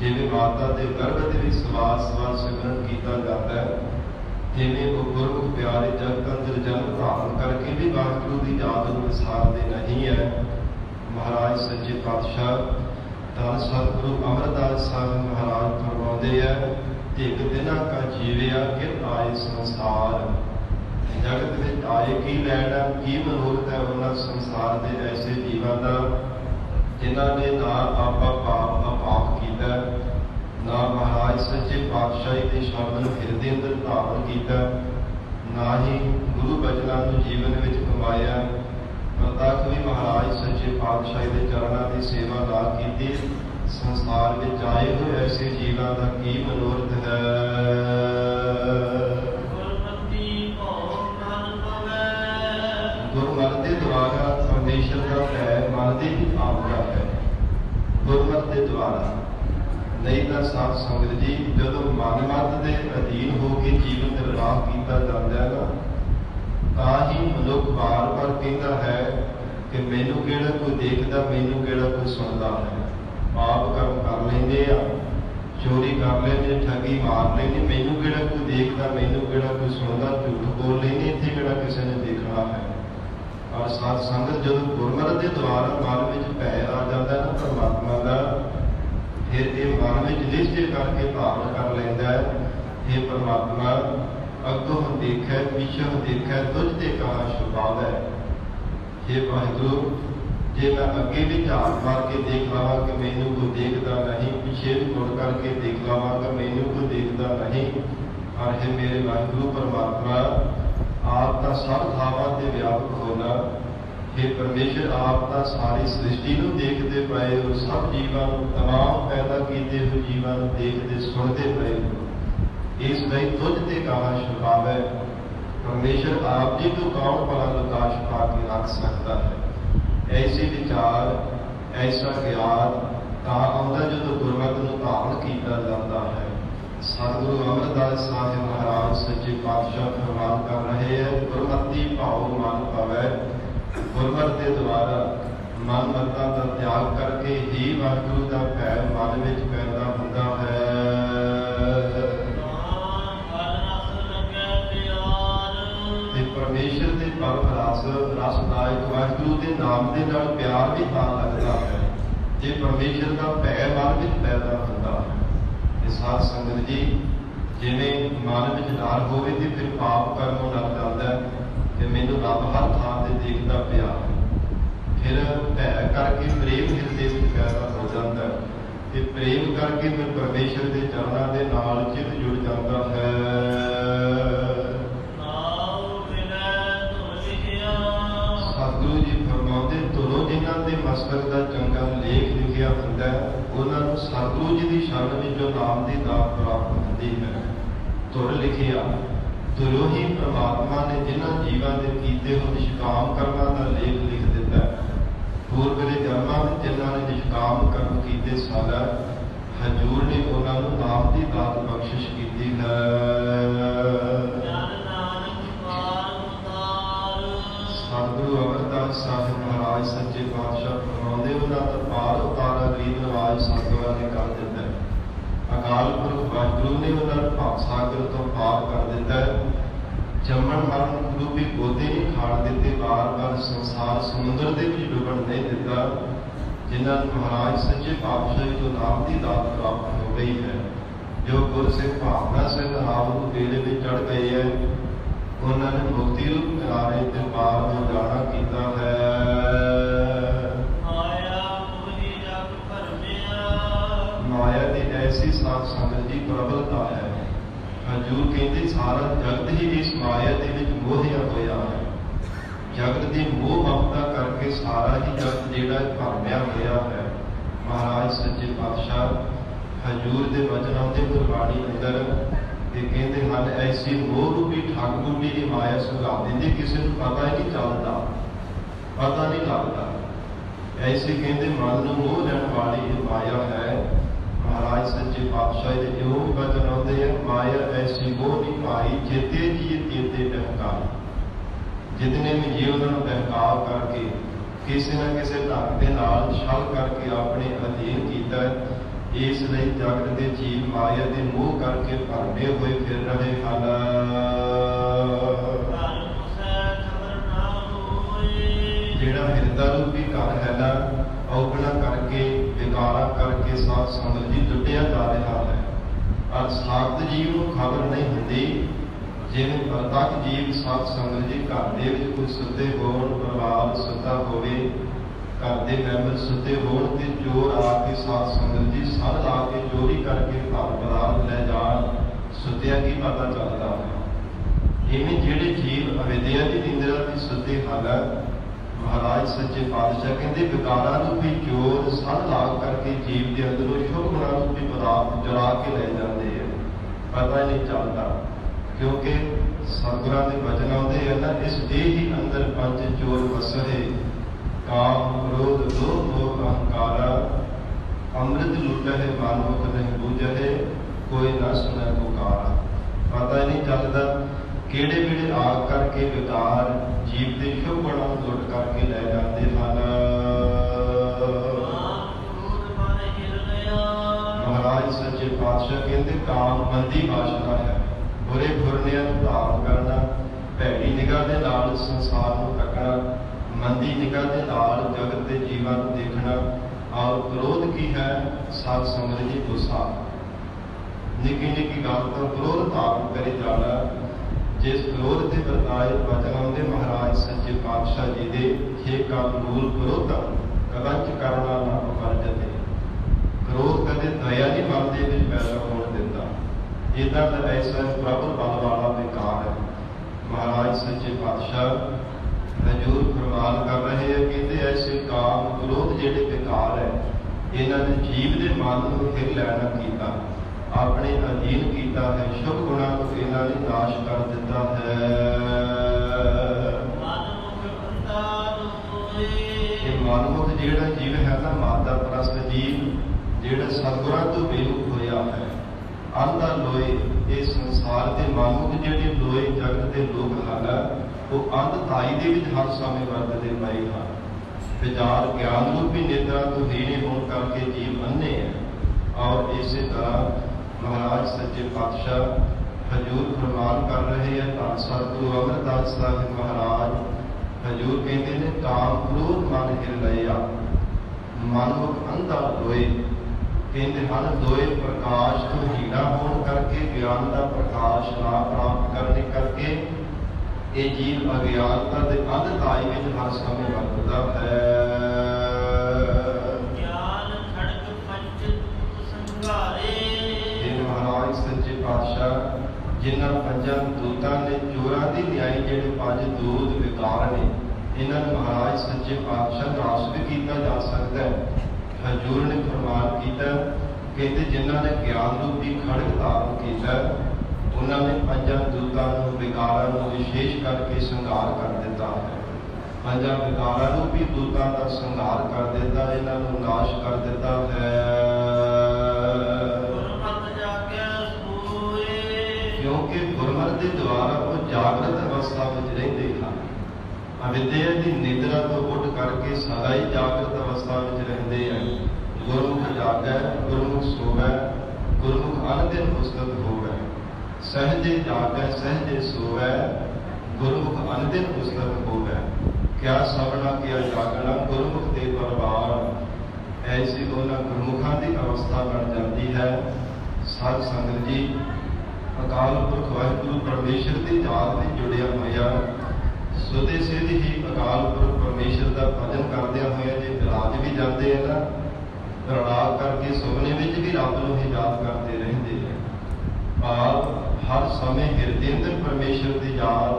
ਜਿਵੇਂ ਮਾਤਾ ਦੇ ਗਰਭ ਦੇ ਵਿੱਚ ਸਵਾਸ ਸਵਾਸ ਸਿਮਰਨ ਕੀਤਾ ਜਾਂਦਾ ਹੈ, ਜਿਵੇਂ ਉਹ ਗੁਰਮੁਖ ਪਿਆਰੇ ਜਗਤ ਅੰਦਰ ਜਨਮ ਧਾਰਨ ਕਰਕੇ ਵੀ ਵਾਹਿਗੁਰੂ ਦੀ ਯਾਦ ਨੂੰ ਵਿਸਾਰਦੇ ਨਹੀਂ ਹੈ। ਮਹਾਰਾਜ ਸੱਚੇ ਪਾਤਸ਼ਾਹ ਧੰਨ ਸਤਿਗੁਰੂ ਅਮਰਦਾਸ ਸਾਹਿਬ ਮਹਾਰਾਜ ਫਰਮਾਉਂਦੇ ਹੈ, ਇੱਕ ਦਿਨਾਂ ਕਾ ਜੀਵਿਆ ਕਿਤ ਆਏ ਸੰਸਾਰ। ਜਗਤ ਵਿੱਚ ਆਏ ਕੀ ਲੈਣਾ, ਕੀ ਮਨੋਰਥ ਹੈ ਉਹਨਾਂ ਸੰਸਾਰ ਦੇ ਐਸੇ ਜੀਵਾਂ ਦਾ ਜਿਨ੍ਹਾਂ ਨੇ ਨਾ ਆਪਾ ਪਾਪ ਅਪਾਪ ਕੀਤਾ, ਨਾ ਮਹਾਰਾਜ ਸੱਚੇ ਪਾਤਸ਼ਾਹੀ ਦੇ ਸ਼ਬਦ ਨੂੰ ਹਿਰਦੇ ਅੰਦਰ ਧਾਰਨ ਕੀਤਾ, ਨਾ ਹੀ ਗੁਰੂ ਬਚਨਾਂ ਨੂੰ ਜੀਵਨ ਵਿੱਚ ਕਮਾਇਆ। ਪ੍ਰਤੱਖ ਵੀ ਮਹਾਰਾਜ ਸੱਚੇ ਪਾਤਸ਼ਾਹੀ ਦੇ ਚਰਨਾਂ ਦੀ ਸੇਵਾ ਨਾ ਕੀਤੀ। ਸੰਸਾਰ ਵਿੱਚ ਆਏ ਹੋਏ ਐਸੇ ਜੀਵਾਂ ਦਾ ਕੀ ਮਨੋਰਥ ਹੈ। ਗੁਰਮਤਿ ਦੇ ਦੁਆਰਾ ਪਰਮੇਸ਼ਰ ਦਾ ਭੈ ਮਨ ਦੀ ਆਗਿਆ ਹੈ। ਗੁਰਮਤਿ ਦੇ ਦੁਆਰਾ, ਨਹੀਂ ਤਾਂ ਸਾਧ ਸੰਗਤ ਜੀ ਜਦੋਂ ਮਨ ਦੇ ਅਧੀਨ ਹੋ ਕੇ ਜੀਵਨ ਨਿਰਵਾਹ ਕੀਤਾ ਜਾਂਦਾ ਹੈ ਨਾ, ਤਾਂ ਹੀ ਮਨੁੱਖ ਵਾਰ-ਵਾਰ ਕਹਿੰਦਾ ਹੈ ਕਿ ਮੈਨੂੰ ਕਿਹੜਾ ਕੋਈ ਦੇਖਦਾ, ਮੈਨੂੰ ਕਿਹੜਾ ਕੋਈ ਸੁਣਦਾ ਹੈ। ਪਾਪ ਕਰਮ ਕਰ ਲੈਂਦੇ ਆ, ਚੋਰੀ ਕਰ ਲੈਂਦੇ, ਠੱਗੀ ਮਾਰ ਲੈਂਦੇ, ਮੈਨੂੰ ਕਿਹੜਾ ਕੋਈ ਦੇਖਦਾ, ਮੈਨੂੰ ਕਿਹੜਾ ਕੋਈ ਸੁਣਦਾ, ਝੂਠ ਬੋਲ ਲੈਂਦੇ, ਇੱਥੇ ਕਿਹੜਾ ਕਿਸੇ ਨੇ ਦੇਖਣਾ ਹੈ। ਔਰ ਸਾਧ ਸੰਗਤ ਜਦੋਂ ਗੁਰਮਤਿ ਦੇ ਦੁਆਰਾ ਮਨ ਵਿੱਚ ਭੈ ਆ ਜਾਂਦਾ ਨਾ ਪਰਮਾਤਮਾ ਦਾ, ਫਿਰ ਇਹ ਮਨ ਵਿੱਚ ਨਿਸ਼ਚੈ ਕਰਕੇ ਧਾਰਨ ਕਰ ਲੈਂਦਾ ਹੈ, ਇਹ ਪਰਮਾਤਮਾ ਅੱਗੋਂ ਦੇਖੈ ਪਿੱਛੋਂ ਦੇਖੈ ਤੁਝ ਤੇ ਕਹਾ ਛੁਪਾਵੈ। हे ਵਾਹਿਗੁਰੂ, ਜੇ ਮੈਂ ਅੱਗੇ ਵੀ ਝਾਤ ਮਾਰ ਕੇ ਦੇਖ ਲਵਾਂ ਕਿ ਮੈਨੂੰ ਕੋਈ ਦੇਖਦਾ ਨਹੀਂ, ਪਿੱਛੇ ਵੀ ਮੁੜ ਕਰਕੇ ਦੇਖ ਲਵਾਂ ਕਿ ਮੈਨੂੰ ਕੋਈ ਦੇਖਦਾ ਨਹੀਂ, ਪਰ हे ਮੇਰੇ ਵਾਹਿਗੁਰੂ ਪਰਮਾਤਮਾ, ਆਪ ਤਾਂ ਸਭ ਥਾਵਾਂ ਤੇ ਵਿਆਪਕ ਹੋਣਾ। हे ਪਰਮੇਸ਼ਰ, ਆਪ ਤਾਂ ਸਾਰੀ ਸ੍ਰਿਸ਼ਟੀ ਨੂੰ ਦੇਖਦੇ ਪਏ ਹੋ, ਸਭ ਜੀਵਾਂ ਨੂੰ, ਤਮਾਮ ਪੈਦਾ ਕੀਤੇ ਹੋਏ ਜੀਵਾਂ ਨੂੰ ਦੇਖਦੇ ਸੁਣਦੇ ਪਏ ਹੋ। ਇਸ ਲਈ ਤੁਝ ਤੇ ਕਹਾ ਛੁਪਾਵੈ। ਪਰਮੇਸ਼ਰ ਆਪ ਜੀ ਤੋਂ ਕੌਣ ਭਲਾ ਲੁਕਾ ਛੁਪਾ ਕੇ ਰੱਖ ਸਕਦਾ ਹੈ। ਐਸੇ ਵਿਚਾਰ, ਐਸਾ ਗਿਆਨ ਤਾਂ ਆਉਂਦਾ ਜਦੋਂ ਗੁਰਮਤਿ ਨੂੰ ਧਾਰਨ ਕੀਤਾ ਜਾਂਦਾ ਹੈ। ਸਤਿਗੁਰੂ ਅਮਰਦਾਸ ਸਾਹਿਬ ਮਹਾਰਾਜ ਸੱਚੇ ਪਾਤਸ਼ਾਹ ਫਰਮਾਨ ਕਰ ਰਹੇ ਹੈ, ਗੁਰਮਤਿ ਭਾਉ ਮਨ ਪਵੈ। ਗੁਰਮਤਿ ਦੇ ਦੁਆਰਾ ਮਨ ਮਤਾਂ ਦਾ ਤਿਆਗ ਕਰਕੇ ਹੀ ਵਾਹਿਗੁਰੂ ਦਾ ਭੈ ਮਨ ਵਿੱਚ ਪੈਦਾ ਹੁੰਦਾ ਹੈ। ਤੇ ਪਰਮੇਸ਼ਰ ਦੇ ਪਰਮ ਰਸਦਾਇਕ ਵਾਹਿਗੁਰੂ ਦੇ ਨਾਮ ਦੇ ਨਾਲ ਪਿਆਰ ਵੀ ਤਾਂ ਲੱਗਦਾ ਹੈ ਜੇ ਪਰਮੇਸ਼ਰ ਦਾ ਭੈ ਮਨ ਵਿੱਚ ਪੈਦਾ ਹੁੰਦਾ ਹੈ। ਇਹ ਸਾਧ ਸੰਗਤ ਜੀ, ਜਿਵੇਂ ਮਨ ਵਿੱਚ ਡਰ ਹੋਵੇ ਤੇ ਫਿਰ ਪਾਪ ਕਰਮੋਂ ਡਰ ਜਾਂਦਾ ਹੈ ਕਿ ਮੈਨੂੰ ਰੱਬ ਹਰ ਥਾਂ ਤੇ ਦੇਖਦਾ ਪਿਆ ਹੈ। ਫਿਰ ਭੈ ਕਰਕੇ ਪ੍ਰੇਮ ਹਿਰਦੇ ਵਿੱਚ ਪੈਦਾ ਹੋ ਜਾਂਦਾ ਹੈ ਤੇ ਪ੍ਰੇਮ ਕਰਕੇ ਫਿਰ ਪਰਮੇਸ਼ਰ ਦੇ ਚਰਨਾਂ ਦੇ ਨਾਲ ਚਿੱਤ ਜੁੜ ਜਾਂਦਾ ਹੈ। ਸਤਿਗੁਰੂ ਜੀ ਫਰਮਾਉਂਦੇ, ਧੁਰੋਂ ਜਿਨ੍ਹਾਂ ਦੇ ਮਸਤਕ ਦਾ ਚੰਗਾ ਲੇਖ ਲਿਖਿਆ ਹੁੰਦਾ ਹੈ, ਉਹਨਾਂ ਨੂੰ ਸਤਿਗੁਰੂ ਜੀ ਦੀ ਸ਼ਰਨ ਵਿੱਚੋਂ ਨਾਮ ਦੀ ਦਾਤ ਪ੍ਰਾਪਤ ਹੁੰਦੀ ਹੈ। ਧੁਰ ਲਿਖਿਆ, ਧੁਰੋਂ ਹੀ ਪ੍ਰਮਾਤਮਾ ਨੇ ਜਿਨ੍ਹਾਂ ਜੀਵਾਂ ਦੇ ਕੀਤੇ ਹੋਏ ਨਿਸ਼ਕਾਮ ਕਰਮਾਂ ਦਾ ਲੇਖ ਲਿਖ ਦਿੱਤਾ ਹੈ। ਪੂਰਬ ਦੇ ਜਨਮਾਂ ਵਿੱਚ ਜਿਨ੍ਹਾਂ ਨੇ ਨਿਸ਼ਕਾਮ ਕਰਮ ਕੀਤੇ ਸਨ, ਹਜ਼ੂਰ ਨੇ ਉਹਨਾਂ ਨੂੰ ਨਾਮ ਦੀ ਦਾਤ ਬਖਸ਼ਿਸ਼ ਕੀਤੀ ਹੈ। ਸਤਿਗੁਰੂ ਅਮਰਦਾਸ ਸਾਹਿਬ ਮਹਾਰਾਜ ਸੱਚੇ ਪਾਤਸ਼ਾਹ ਫਰਮਾਉਂਦੇ, ਉਹਨਾਂ ਦਾ ਪਾਰ ਉਤਾਰਾ ਗਰੀਬ ਨਵਾਜ ਸਤਿਗੁਰਾਂ ਨੇ ਕਰ ਦਿੱਤਾ ਹੈ। ਅਕਾਲ ਪੁਰਖ ਵਾਹਿਗੁਰੂ ਨੇ ਉਹਨਾਂ ਨੂੰ ਭਵ ਸਾਗਰ ਤੋਂ ਪਾਰ ਕਰ ਦਿੱਤਾ ਹੈ। ਜੰਮਣ ਮਰਨ ਰੂਪੀ ਗੋਦੇ ਨਹੀਂ ਖਾਣ ਦਿੱਤੇ, ਵਾਰ-ਵਾਰ ਸੰਸਾਰ ਸਮੁੰਦਰ ਦੇ ਵਿੱਚ ਡੁੱਬਣ ਨਹੀਂ ਦਿੱਤਾ। ਜਿਨ੍ਹਾਂ ਨੂੰ ਮਹਾਰਾਜ ਸੱਚੇ ਪਾਤਸ਼ਾਹ ਤੋਂ ਨਾਮ ਦੀ ਦਾਤ ਪ੍ਰਾਪਤ ਹੋ ਗਈ ਹੈ, ਜੋ ਗੁਰਸਿੱਖ ਭਾਵਨਾ ਸਿੰਘ ਨਾਮ ਨੂੰ ਬੇੜੇ ਵਿੱਚ ਚੜ੍ਹ ਗਏ ਹੈ, ਉਹਨਾਂ ਨੇ ਮੁਕਤੀ ਰੂਪ ਕਿਨਾਰੇ ਤੇ ਪਾਰ ਨੂੰ ਜਾਣਾ ਕੀਤਾ ਹੈ। ਮਾਇਆ ਦੀ ਐਸੀ ਸਾਧ ਸੰਗਤ ਦੀ ਪ੍ਰਬਲਤਾ ਹੈ। ਹਜ਼ੂਰ ਕਹਿੰਦੇ ਸਾਰਾ ਜਗਤ ਹੀ ਇਸ ਮਾਇਆ ਦੇ ਵਿੱਚ ਮੋਹਿਆ ਹੋਇਆ ਹੈ। ਜਗਤ ਦੀ ਮੋਹ ਮਮਤਾ ਕਰਕੇ ਸਾਰਾ ਹੀ ਜਗਤ ਜਿਹੜਾ ਭਰਮਿਆ ਹੋਇਆ ਹੈ। ਮਹਾਰਾਜ ਸੱਚੇ ਪਾਤਸ਼ਾਹ ਹਜ਼ੂਰ ਦੇ ਵਚਨ ਆਉਂਦੇ ਗੁਰਬਾਣੀ ਅੰਦਰ ਤੇ ਕਹਿੰਦੇ ਹਨ, ਐਸੀ ਮੋਹ ਰੂਪੀ ਠੱਗ ਬੁੱਢੀ ਦੀ ਮਾਇਆ ਸੁਝਾ ਦਿੰਦੀ, ਕਿਸੇ ਨੂੰ ਪਤਾ ਹੀ ਨਹੀਂ ਚੱਲਦਾ, ਪਤਾ ਨਹੀਂ ਲੱਗਦਾ। ਐਸੇ ਕਹਿੰਦੇ ਮਨ ਨੂੰ ਮੋਹ ਲੈਣ ਵਾਲੀ ਇਹ ਮਾਇਆ ਹੈ। ਮਹਾਰਾਜ ਸੱਚੇ ਪਾਤਸ਼ਾਹ ਦੇ ਜੋ ਵੀ ਵਚਨ ਆਉਂਦੇ ਆ, ਮਾਇਆ ਐਸੀ ਮੋਹ ਦੀ ਭਾਈ ਚੇਤੇ ਜੀ ਚੇਤੇ ਬਹਿਕਾਈ। ਜਿਤਨੇ ਵੀ ਜੀ ਉਹਨਾਂ ਨੂੰ ਬਹਿਕਾਵ ਕਰਕੇ ਕਿਸੇ ਨਾ ਕਿਸੇ ਢੰਗ ਦੇ ਨਾਲ ਛਲ ਕਰਕੇ ਆਪਣੇ ਅਧੀਨ ਕੀਤਾ। ਇਸ ਲਈ ਜਗਤ ਦੇ ਜੀਵ ਮਾਇਆ ਦੇ ਮੋਹ ਕਰਕੇ ਭਰਮੇ ਹੋਏ ਫਿਰ ਰਹੇ ਹਨ। ਜਿਹੜਾ ਹਿਰਦਾ ਰੂਪੀ ਘਰ ਹੈ ਨਾ, ਔਗਣਾ ਕਰਕੇ, ਵਿਕਾਰਾਂ ਕਰਕੇ ਸਾਧ ਸੰਗਤ ਜੀ ਲੁੱਟਿਆ ਜਾ ਰਿਹਾ ਹੈ। ਪਰ ਸਾਖਤ ਜੀਵ ਨੂੰ ਖਬਰ ਨਹੀਂ ਹੁੰਦੀ। ਜਿਵੇਂ ਪ੍ਰਤੱਖ ਜੀਵ ਸਾਧ ਸੰਗਤ ਜੀ ਘਰ ਦੇ ਵਿੱਚ ਕੋਈ ਸੁੱਤੇ ਹੋਣ, ਪਰਿਵਾਰ ਸੁੱਤਾ ਹੋਵੇ घर के मैंबर सुते होण ते चोर आके साथ संगत जी सन ला के चोरी करके धन पदार्थ ले जाण, सुत्या की पता चलता है। इवें जिहड़े जीव अविद्या की निंद्रा की सुते हन, महाराज सच्चे पातशाह कहते विकारा रूपी चोर सन ला करके जीव के अंदरों शुभ गुणा रूपी पदार्थ चुरा के ले जाते हैं, पता ही नहीं चलता। क्योंकि सतगुरां दे वचन आउंदे हैं ना, इस देह ही अंदर पंज चोर वसहे, काम क्रोध लोभ मोह अहंकारा, अमृत लुटहे मानवक नहीं बूझे, कोई न सुने पुकारा। पता ही नहीं चलता किहड़े वेले आ करके विकार जीव के शुभ गुणां नूं लुट करके ले जाते हैं। महाराज सच्चे पातशाह कहते काम मंदी वासना है, बुरे फुरनिਆਂ ਨੂੰ ਧਾਰਨ करना, ਭੈੜੀ ਨਿਗਾਹ ਦੇ ਨਾਲ ਸੰਸਾਰ ਨੂੰ ਤੱਕਣਾ, ਮੰਦੀ ਨਿਗਾਹ ਦੇ ਨਾਲ ਜਗਤ ਦੇ ਜੀਵਾਂ ਨੂੰ ਦੇਖਣਾ। और क्रोध की है सत संगत जी गुस्सा, निकी निकी गल तो क्रोध धारण करे जाना। जिस क्रोध के वरताए वचन आउंदे महाराज सच्चे पातशाह जी दे, हे काम मूल क्रोधम कलंच करना ना उपरजते। क्रोध कदे दया नहीं मन दे विच पैदा होण दिंदा, इदा का ऐसा प्रभु बल वाला विकार है। महाराज सच्चे पातशाह हजूर फरमान कर रहे हैं, कहते ऐसे काम क्रोध जिहड़े विकार है, इन्हां ने जीव के मन को फिर लैना कीता, अपने अधीन कीता है, शुभ गुणों को इन्हां ने नाश कर दिता है। मनमुख जिहड़ा जीव है ना, माता परस्त जीव जिहड़ा सतगुरां तो बेमुख होया है, अंधा लोए इस संसार के मनमुख जिहड़े लोए जगत के लोग हैं, वो अंधताई दे विच हर समय वरतते पए हैं। विचार ज्ञान रूपी निद्रा तो हीने होने करके जीव अन्ने हैं। और इसी तरह महाराज सच्चे पातशाह हजूर फरमान कर रहे हैं, धन सतगुरु अमरदास साहिब महाराज हजूर कहते हैं, काम क्रोध मन हिर लिया, मनमुख अंधा लोए। कहते हैं दोए प्रकाश तो हीना होने करके, ज्ञान का प्रकाश ना प्राप्त करने करके ये जीव अज्ञानता के अंधताई में हर समय वरतता है। महाराज सच्चे पातशाह जिन्हां पंजां दूतां ने चोरां दी न्याय जिहड़े पंज दूत विकार ने, इन्हां नूं महाराज सच्चे पातशाह नाश भी किया जा सकता है। हजूर ने फरमान किया, कहते जिन्हां ने ज्ञान रूपी खड़ग धारण किया, उन्होंने पंजा दूतां नूं विकारां नूं विशेष करके संघार कर दिता है। पंजा विकारां रूपी दूतां दा संघार कर दिता, इन्हां नूं नाश कर दिता है। क्योंकि गुरमत के द्वारा वो जागृत अवस्था में रहिंदे हन, अविद्या की निद्रा तो उठ करके सदा ही जागृत अवस्था में रहिंदे हैं। गुरमुख जागै गुरमुख सोवै, गुरमुख अनदिन पुस्तक होवै, सहजे जागै सहजे सोवै, गुरमुख अनदिन पुस्तक होवै। क्या सवना क्या जागना गुरमुख दे परवार, ऐसी उन्हां गुरमुखां की अवस्था बन जाती है। सत संगत जी अकाल पुरख वाहिगुरु परमेश्वर की जात में जुड़िया होया, सुते सिद्ध ही अकाल पुरख परमेश्वर का भजन करदिया होया जे विराज भी जाते हैं ना, रड़ा करके सुपने में भी रब नूं ही याद करते रहते हैं। आप हर समय हिरदे अंदर परमेश्वर की याद,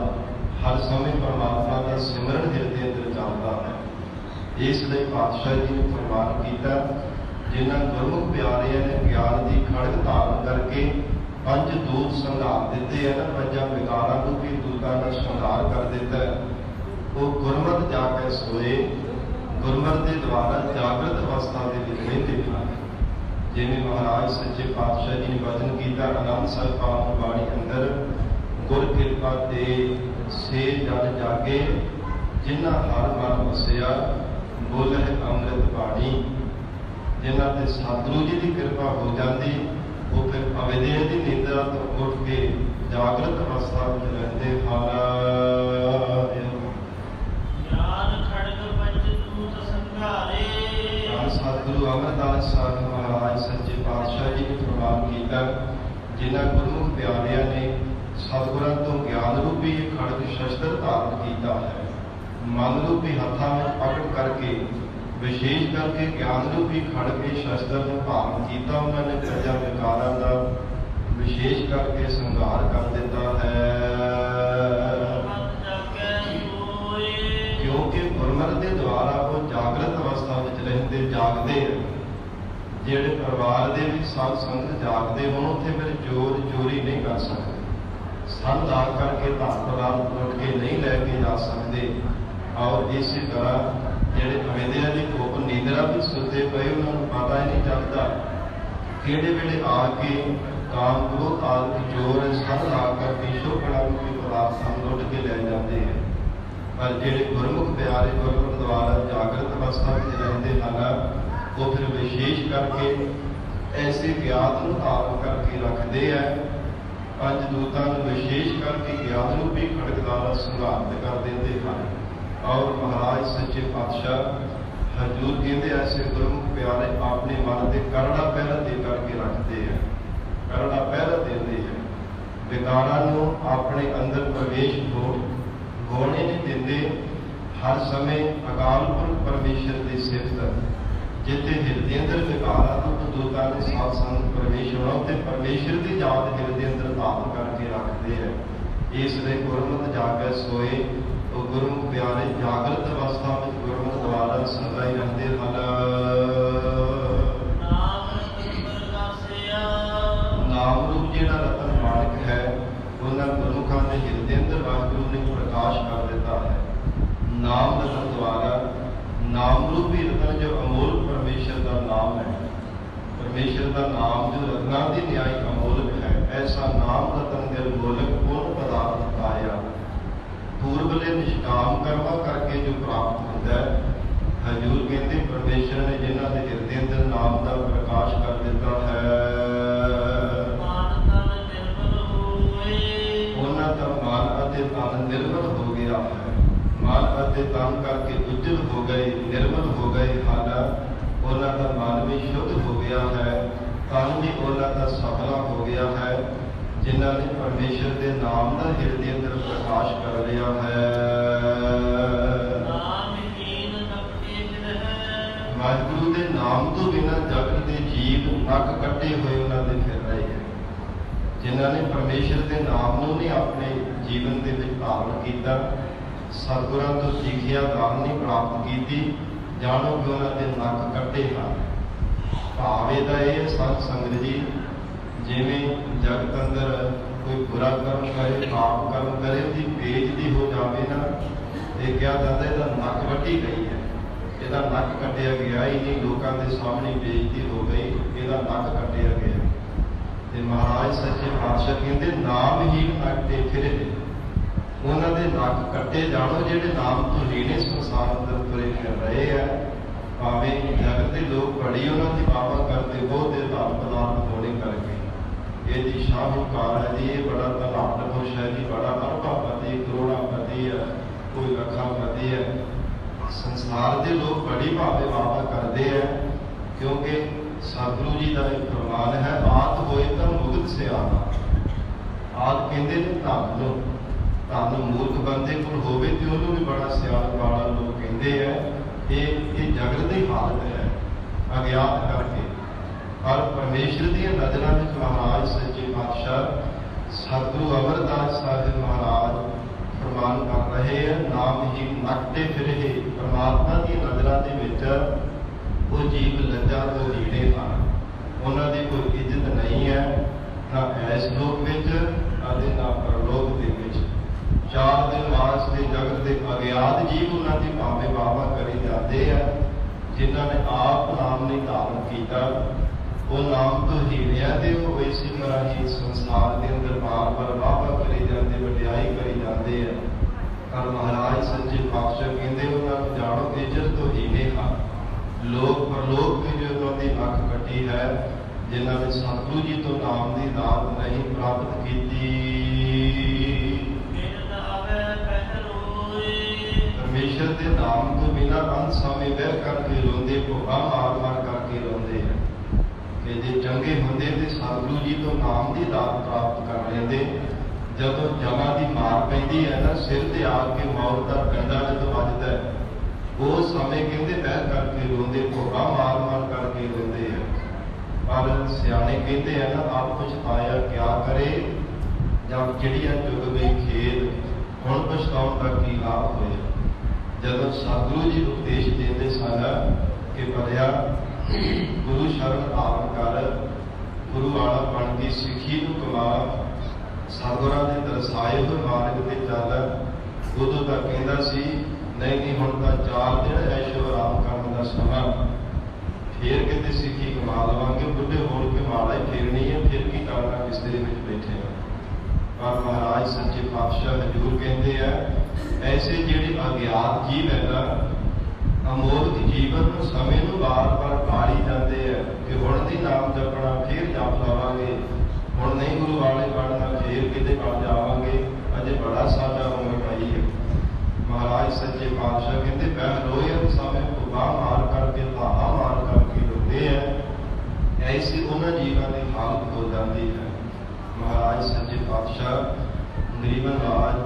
हर समय परमात्मा का सिमरन हिरदे अंदर चलता है। इसलिए पातशाह जी ने फरमान किया, जिन्हां गुरमुख प्यारियां ने ज्ञान की खड़ग धारण करके पंज दूत संघार दिते हैं ना, पंजा विकारां रूपी दूतां का संघार कर दिता है। वो गुरमत जाके सोए, गुरमत के द्वारा जागृत अवस्था के रहिंदे हैं। जिन्हें महाराज सच्चे पातशाह जी ने वचन किया, आनंद साहिब पाठ बाणी अंदर, गुर कृपा दे से जन जागे, जिन्हां हर मन वसिया बोले अमृत बाणी। जिन्हां ते सतगुरु जी की कृपा हो जाती, वो फिर अविद्या की निंद्रा तो उठ के जागृत अवस्था में रहते हैं। सतगुरु अमरदास साहिब महाराज सच्चे पातशाह जी ने फरमान किया, जिन्हां गुरमुख प्यारियां ने सतगुरां तो ज्ञान रूपी खड़ग शस्त्र धारण किया है, मन रूपी हत्थां में पकड़ करके ਵਿਸ਼ੇਸ਼ ਕਰਕੇ ਗਿਆਨ ਰੂਪੀ ਖੜਗੇ ਸ਼ਸਤਰ ਨੂੰ ਧਾਰਨ ਕੀਤਾ। ਉਹਨਾਂ ਨੇ ਪ੍ਰਜਾ ਵਿਕਾਰਾਂ ਦਾ ਵਿਸ਼ੇਸ਼ ਕਰਕੇ ਸੰਘਾਰ ਕਰ ਦਿੱਤਾ ਹੈ। ਕਿਉਂਕਿ ਗੁਰਮਤਿ ਦੇ ਦੁਆਰਾ ਉਹ ਜਾਗਰਤ ਅਵਸਥਾ ਵਿੱਚ ਰਹਿੰਦੇ ਜਾਗਦੇ ਹੈ। ਜਿਹੜੇ ਪਰਿਵਾਰ ਦੇ ਵਿੱਚ ਸਾਧ ਸੰਗਤ ਜਾਗਦੇ ਹੋਣ ਉੱਥੇ ਫਿਰ ਚੋਰੀ ਨਹੀਂ ਕਰ ਸਕਦੇ। ਸੰਨ ਲਾ ਕਰਕੇ ਧਨ ਪਦਾਰਥ ਲੁੱਟ ਕੇ ਨਹੀਂ ਲੈ ਕੇ ਜਾ ਸਕਦੇ। ਔਰ ਇਸੇ ਤਰ੍ਹਾਂ ਜਿਹੜੇ ਅਵੇਦਿਆਂ ਦੀ ਕੋਪ ਨੀਂਦਰਾ ਵੀ ਸੁੱਤੇ ਪਏ, ਉਹਨਾਂ ਨੂੰ ਪਤਾ ਹੀ ਨਹੀਂ ਚੱਲਦਾ ਕਿਹੜੇ ਵੇਲੇ ਆ ਕੇ ਕਾਮ ਕ੍ਰੋਧ ਆਦਿ ਜੋਰ ਸੰਨ ਲਾ ਕਰਕੇ ਸ਼ੋਭਣਾ ਰੂਪੀ ਪਦਾਰਥਾਂ ਨੂੰ ਲੁੱਟ ਕੇ ਲੈ ਜਾਂਦੇ ਹੈ। ਪਰ ਜਿਹੜੇ ਗੁਰਮੁਖ ਪਿਆਰੇ ਗੁਰਮੁਖ ਦੁਆਰਾ ਜਾਗਰਤ ਅਵਸਥਾ ਵਿੱਚ ਰਹਿੰਦੇ ਹਨ, ਉਹ ਫਿਰ ਵਿਸ਼ੇਸ਼ ਕਰਕੇ ਐਸੇ ਗਿਆਨ ਨੂੰ ਧਾਰਨ ਕਰਕੇ ਰੱਖਦੇ ਹੈ। ਪੰਜ ਦੂਤਾਂ ਨੂੰ ਵਿਸ਼ੇਸ਼ ਕਰਕੇ ਗਿਆਨ ਰੂਪੀ ਖੜਗ ਦਾ ਸੰਘਾਰ ਕਰ ਦਿੰਦੇ ਹਨ। ਔਰ ਮਹਾਰਾਜ ਸੱਚੇ ਪਾਤਸ਼ਾਹ ਹਜ਼ੂਰ ਕਹਿੰਦੇ ਐਸੇ ਗੁਰਮੁਖ ਪਿਆਰੇ ਆਪਣੇ ਮਨ ਦੇ ਕਰੜਾ ਪਹਿਰਾ ਦੇ ਕਰਕੇ ਰੱਖਦੇ ਹੈ, ਕਰੜਾ ਪਹਿਰਾ ਦਿੰਦੇ ਹੈ। ਵਿਕਾਰਾਂ ਨੂੰ ਆਪਣੇ ਅੰਦਰ ਪ੍ਰਵੇਸ਼ ਹੋਣੇ ਨਹੀਂ ਦਿੰਦੇ। ਹਰ ਸਮੇਂ ਅਕਾਲ ਪੁਰਖ ਪਰਮੇਸ਼ਰ ਦੀ ਸਿਫਤ ਜਿੱਥੇ ਹਿਰਦੇ ਅੰਦਰ ਵਿਕਾਰਾਂ ਨੂੰ ਦੂਤਾਂ ਦੇ ਸਾਥ ਸੰਗ ਪ੍ਰਵੇਸ਼ ਹੋਣਾ, ਉੱਥੇ ਪਰਮੇਸ਼ਰ ਦੀ ਯਾਦ ਹਿਰਦੇ ਅੰਦਰ ਧਾਰਨ ਕਰਕੇ ਰੱਖਦੇ ਹੈ। ਇਸ ਲਈ ਗੁਰਮਤਿ ਜਾਗੈ ਸੋਏ, ਉਹ ਗੁਰਮੁਖ ਪਿਆਰੇ ਜਾਗਰਤ ਅਵਸਥਾ ਵਿੱਚ ਗੁਰਮਤਿ ਦੁਆਰਾ ਸਦਾ ਹੀ ਰਹਿੰਦੇ ਹਨ। ਨਾਮ ਰੂਪ ਜਿਹੜਾ ਰਤਨ ਮਾਣਕ ਹੈ, ਉਹਨਾਂ ਗੁਰਮੁਖਾਂ ਦੇ ਹਿਰਦੇ ਅੰਦਰ ਵਾਹਿਗੁਰੂ ਨੇ ਪ੍ਰਕਾਸ਼ ਕਰ ਦਿੱਤਾ ਹੈ। ਨਾਮ ਰਤਨ ਦੁਆਰਾ ਨਾਮ ਰੂਪੀ ਰਤਨ ਜੋ ਅਮੋਲ ਪਰਮੇਸ਼ਰ ਦਾ ਨਾਮ ਹੈ, ਪਰਮੇਸ਼ਰ ਦਾ ਨਾਮ ਜੋ ਰਤਨਾਂ ਦੀ ਨਿਆਈ ਅਮੋਲਕ ਹੈ, ਐਸਾ ਨਾਮ ਰਤਨ ਦੇ ਅਮੋਲਕ ਪੂਰਨ ਪਦਾਰਥ ਪਾਇਆ। ਪੂਰਬਲੇ ਨਿਸ਼ਕਾਮ ਕਰਮਾਂ ਕਰਕੇ ਜੋ ਪ੍ਰਾਪਤ ਹੁੰਦਾ ਹੈ। ਹਜ਼ੂਰ ਕਹਿੰਦੇ ਪਰਮੇਸ਼ਰ ਨੇ ਜਿਨ੍ਹਾਂ ਦੇ ਹਿਰਦੇ ਅੰਦਰ ਨਾਮ ਦਾ ਪ੍ਰਕਾਸ਼ ਕਰ ਦਿੱਤਾ ਹੈ, ਉਹਨਾਂ ਦਾ ਮਨ ਅਤੇ ਤਨ ਨਿਰਮਲ ਹੋ ਗਿਆ ਹੈ। ਮਨ ਅਤੇ ਤਨ ਕਰਕੇ ਉਜਲ ਹੋ ਗਏ, ਨਿਰਮਲ ਹੋ ਗਏ ਹਨ। ਉਹਨਾਂ ਦਾ ਮਨ ਵੀ ਸ਼ੁੱਧ ਹੋ ਗਿਆ ਹੈ, ਤਨ ਵੀ ਉਹਨਾਂ ਦਾ ਸਫਲਾ ਹੋ ਗਿਆ ਹੈ, ਜਿਨ੍ਹਾਂ ਨੇ ਪਰਮੇਸ਼ਰ ਦੇ ਨਾਮ ਦਾ ਹਿਰਦੇ ਅੰਦਰ ਪ੍ਰਕਾਸ਼ ਕਰ ਲਿਆ ਹੈ। ਵਾਹਿਗੁਰੂ ਦੇ ਨਾਮ ਤੋਂ ਬਿਨਾਂ ਜਗਤ ਦੇ ਜੀਵ ਨੱਕ ਕੱਟੇ ਹੋਏ ਉਹਨਾਂ ਦੇ ਫਿਰ ਰਹੇ ਹੈ। ਜਿਨ੍ਹਾਂ ਨੇ ਪਰਮੇਸ਼ਰ ਦੇ ਨਾਮ ਨੂੰ ਨਹੀਂ ਆਪਣੇ ਜੀਵਨ ਦੇ ਵਿੱਚ ਧਾਰਨ ਕੀਤਾ, ਸਤਿਗੁਰਾਂ ਤੋਂ ਸਿੱਖਿਆ ਦਾਨ ਪ੍ਰਾਪਤ ਕੀਤੀ, ਜਾਣੋ ਕਿ ਉਹਨਾਂ ਦੇ ਨੱਕ ਕੱਟੇ ਹਨ। ਭਾਵੇਂ ਤਾਂ ਇਹ ਸਤ ਸੰਗਤ ਜੀ, ਜਿਵੇਂ ਜਗਤ ਅੰਦਰ ਕੋਈ ਬੁਰਾ ਕਰਮ ਕਰੇ, ਪਾਪ ਕਰਮ ਕਰੇ, ਉਹਦੀ ਬੇਇੱਜ਼ਤੀ ਹੋ ਜਾਵੇ ਨਾ, ਇਹ ਕਿਹਾ ਜਾਂਦਾ ਇਹਦਾ ਨੱਕ ਵੱਢੀ ਗਈ ਹੈ, ਇਹਦਾ ਨੱਕ ਕੱਟਿਆ ਗਿਆ ਹੀ ਨਹੀਂ, ਲੋਕਾਂ ਦੇ ਸਾਹਮਣੇ ਬੇਇੱਜ਼ਤੀ ਹੋ ਗਈ, ਇਹਦਾ ਨੱਕ ਕੱਟਿਆ ਗਿਆ। ਤੇ ਮਹਾਰਾਜ ਸੱਚੇ ਪਾਤਸ਼ਾਹ ਕਹਿੰਦੇ ਨਾਮ ਹੀ ਨੱਕ ਤੇ ਫਿਰੇ, ਉਹਨਾਂ ਦੇ ਨੱਕ ਕੱਟੇ ਜਾਣੋ ਜਿਹੜੇ ਨਾਮ ਤੋਂ ਲੀਨੇ ਸੰਸਾਰ ਅੰਦਰ ਤੁਰੇ ਫਿਰ ਰਹੇ ਆ। ਭਾਵੇਂ ਜਗਤ ਦੇ ਲੋਕ ਬੜੀ ਉਹਨਾਂ ਦੀ ਬਾਬਾ ਕਰਦੇ, ਬਹੁਤ ਦੇ ਧਨ ਪਦਾਰਥ ਹੋਣੇ ਕਰਕੇ ਇਹਦੀ ਸ਼ਾਹੂਕਾਰ ਹੈ ਜੀ, ਇਹ ਬੜਾ ਧਨਾਢ ਖੁਸ਼ ਹੈ ਜੀ, ਬੜਾ ਅਰਬਾਪਤੀ ਕਰੋੜਾਪਤੀ ਹੈ, ਕੋਈ ਲੱਖਾਪਤੀ ਹੈ। ਸੰਸਾਰ ਦੇ ਲੋਕ ਬੜੀ ਭਾਵੇਂ ਬਾਬਾ ਕਰਦੇ ਹੈ, ਕਿਉਂਕਿ ਸਤਿਗੁਰੂ ਜੀ ਦਾ ਇੱਕ ਫਰਮਾਨ ਹੈ, ਆਤ ਹੋਏ ਤਾਂ ਮੁਕਤ ਸਿਆਣਾ। ਆਤ ਕਹਿੰਦੇ ਨੇ ਧਨ ਨੂੰ, ਧਨ ਮੂਰਖ ਬੰਦੇ ਕੋਲ ਹੋਵੇ ਤੇ ਉਹਨੂੰ ਵੀ ਬੜਾ ਸਿਆਣ ਵਾਲਾ ਲੋਕ ਕਹਿੰਦੇ ਹੈ। ਇਹ ਜਗਤ ਦੀ ਹਾਲਤ ਹੈ ਅਗਿਆਤ ਕਰਕੇ। ਪਰ ਪਰਮੇਸ਼ਰ ਦੀਆਂ ਨਜ਼ਰਾਂ ਵਿੱਚ ਮਹਾਰਾਜ ਸੱਚੇ ਪਾਤਸ਼ਾਹ ਸਤਿਗੁਰੂ ਅਮਰਦਾਸ ਸਾਹਿਬ ਮਹਾਰਾਜ ਫਰਮਾਨ ਕਰ ਰਹੇ ਹੈ, ਨਾਮ ਹੀ ਨੱਕਦੇ ਫਿਰੇ। ਪਰਮਾਤਮਾ ਦੀਆਂ ਨਜ਼ਰਾਂ ਦੇ ਵਿੱਚ ਉਹ ਜੀਵ ਲੱਜਾਂ ਤੋਂ ਲੀੜੇ ਹਨ, ਉਹਨਾਂ ਦੀ ਕੋਈ ਇੱਜ਼ਤ ਨਹੀਂ ਹੈ, ਨਾ ਇਸ ਲੋਕ ਵਿੱਚ ਅਤੇ ਨਾ ਪਰਲੋਕ ਦੇ ਵਿੱਚ। 4 ਦਿਨ ਵਾਸਤੇ ਜਗਤ ਦੇ ਅਗਿਆਤ ਜੀਵ ਉਹਨਾਂ ਦੀ ਭਾਵੇਂ ਵਾਹਵਾ ਕਰੀ ਜਾਂਦੇ ਆ, ਜਿਨ੍ਹਾਂ ਨੇ ਆਪ ਨਾਮ ਨਹੀਂ ਧਾਰਨ ਕੀਤਾ, ਉਹ ਨਾਮ ਤੋਂ ਹੀਣਿਆ ਤੇ ਉਹ ਇਸੇ ਤਰ੍ਹਾਂ ਹੀ ਸੰਸਾਰ ਦੇ ਅੰਦਰ ਬਾਰ-ਬਾਰ ਵਾਹਵਾ ਕਰੀ ਜਾਂਦੇ, ਵਡਿਆਈ ਕਰੀ ਜਾਂਦੇ ਆ। ਪਰ ਮਹਾਰਾਜ ਸੱਚੇ ਪਾਤਸ਼ਾਹ ਕਹਿੰਦੇ ਉਹਨਾਂ ਨੂੰ ਜਾਣੋ ਇੱਜ਼ਤ ਤੋਂ ਹੀਣੇ ਹਨ। ਲੋਕ ਪਰਲੋਕ ਵਿੱਚ ਉਹਨਾਂ ਦੀ ਅੱਖ ਕੱਟੀ ਹੈ, ਜਿਨ੍ਹਾਂ ਨੇ ਸਤਿਗੁਰੂ ਜੀ ਤੋਂ ਨਾਮ ਦੀ ਦਾਤ ਨਹੀਂ ਪ੍ਰਾਪਤ ਕੀਤੀ। ਪਰਮੇਸ਼ਰ ਦੇ ਨਾਮ ਤੋਂ ਬਿਨਾਂ ਅੰਤ ਸਮੇਂ ਬਹਿ ਕਰਕੇ ਰੋਂਦੇ, ਭੁੱਖਾ ਮਾਰ-ਮਾਰ ਕਰਕੇ ਰੋਂਦੇ ਹੈ ਕਿ ਜੇ ਚੰਗੇ ਹੁੰਦੇ ਤੇ ਸਤਿਗੁਰੂ ਜੀ ਤੋਂ ਨਾਮ ਦੀ ਦਾਤ ਪ੍ਰਾਪਤ ਕਰ ਲੈਂਦੇ। ਜਦੋਂ ਜਮਾਂ ਦੀ ਮਾਰ ਪੈਂਦੀ ਹੈ ਨਾ, ਸਿਰ ਤੇ ਆ ਕੇ ਮੌਤ ਦਾ ਡੰਡਾ ਜਦੋਂ ਵੱਜਦਾ ਹੈ, ਉਹ ਸਮੇਂ ਕਹਿੰਦੇ ਬਹਿ ਕਰਕੇ ਰੋਂਦੇ, ਭੋਗਾ ਮਾਰ ਮਾਰ ਕਰਕੇ ਰੋਂਦੇ ਆ। ਪਰ ਸਿਆਣੇ ਕਹਿੰਦੇ ਆ ਨਾ, ਆਪ ਪਛਤਾਇਆ ਕਿਆ ਕਰੇ, ਜਦ ਚਿੜੀਆਂ ਚੁਗ ਗਈ ਖੇਤ, ਹੁਣ ਪਛਤਾਉਣ ਦਾ ਕੀ ਲਾਭ ਹੋਇਆ। ਜਦੋਂ ਸਤਿਗੁਰੂ ਜੀ ਉਪਦੇਸ਼ ਦਿੰਦੇ ਸਨ ਕਿ ਪੜਿਆ ਗੁਰੂ ਸ਼ਰਨ ਆਪ ਕਰ, ਗੁਰੂ ਵਾਲਾ ਬਣ ਕੇ ਸਿੱਖੀ ਨੂੰ ਕਮਾ, ਸਤਿਗੁਰਾਂ ਦੇ ਦਰਸਾਏ ਹੋਏ ਮਾਰਗ ਤੇ ਚੱਲ। ਉਦੋਂ ਤਾਂ ਕਹਿੰਦਾ ਸੀ ਨਹੀਂ ਹੁਣ ਤਾਂ 4 ਦਿਨ ਐਸ਼ੋ ਆਰਾਮ ਕਰਨ ਦਾ ਸਮਾਂ, ਫੇਰ ਕਿਤੇ ਸਿੱਖੀ ਕਮਾ ਲਵਾਂਗੇ, ਬੁੱਢੇ ਹੋਣ ਕੇ ਮਾੜਾ ਹੀ ਫੇਰਨੀ ਹੈ, ਫਿਰ ਕੀ ਕਰਨਾ ਬਿਸਤਰੇ ਵਿੱਚ ਬੈਠੇ ਹਾਂ। ਪਰ ਮਹਾਰਾਜ ਸੱਚੇ ਪਾਤਸ਼ਾਹ ਹਜ਼ੂਰ ਕਹਿੰਦੇ ਆ, ਐਸੇ ਜਿਹੜੇ ਅਗਿਆਤ ਜੀਵ ਹੈ ਨਾ, ਅਮੋਲਕ ਜੀਵਨ ਨੂੰ ਸਮੇਂ ਨੂੰ ਵਾਰ-ਵਾਰ ਪਾਲੀ ਜਾਂਦੇ ਆ ਕਿ ਹੁਣ ਨਹੀਂ ਨਾਮ ਜਪਣਾ, ਫੇਰ ਜਪ ਲਵਾਂਗੇ, ਹੁਣ ਨਹੀਂ ਗੁਰੂ ਵਾਲੇ ਬਣਨਾ, ਫੇਰ ਕਿਤੇ ਬਣ ਜਾਵਾਂਗੇ, ਅਜੇ ਬੜਾ ਸਾਡਾ ਉਮਰ ਪਈ ਹੈ। ਮਹਾਰਾਜ ਸੱਚੇ ਪਾਤਸ਼ਾਹ ਕਹਿੰਦੇ ਬਹਿ ਰੋਏ ਸਮੇਂ ਭੁੱਗਾ ਮਾਰ ਕਰਕੇ, ਧਾਹਾ ਮਾਰ ਕਰਕੇ ਰੋਂਦੇ ਆ, ਐਸੀ ਉਹਨਾਂ ਜੀਵਾਂ ਦੀ ਹਾਲਤ ਹੋ ਜਾਂਦੀ ਹੈ। ਮਹਾਰਾਜ ਸੱਚੇ ਪਾਤਸ਼ਾਹ ਗਰੀਬਨ ਰਾਜ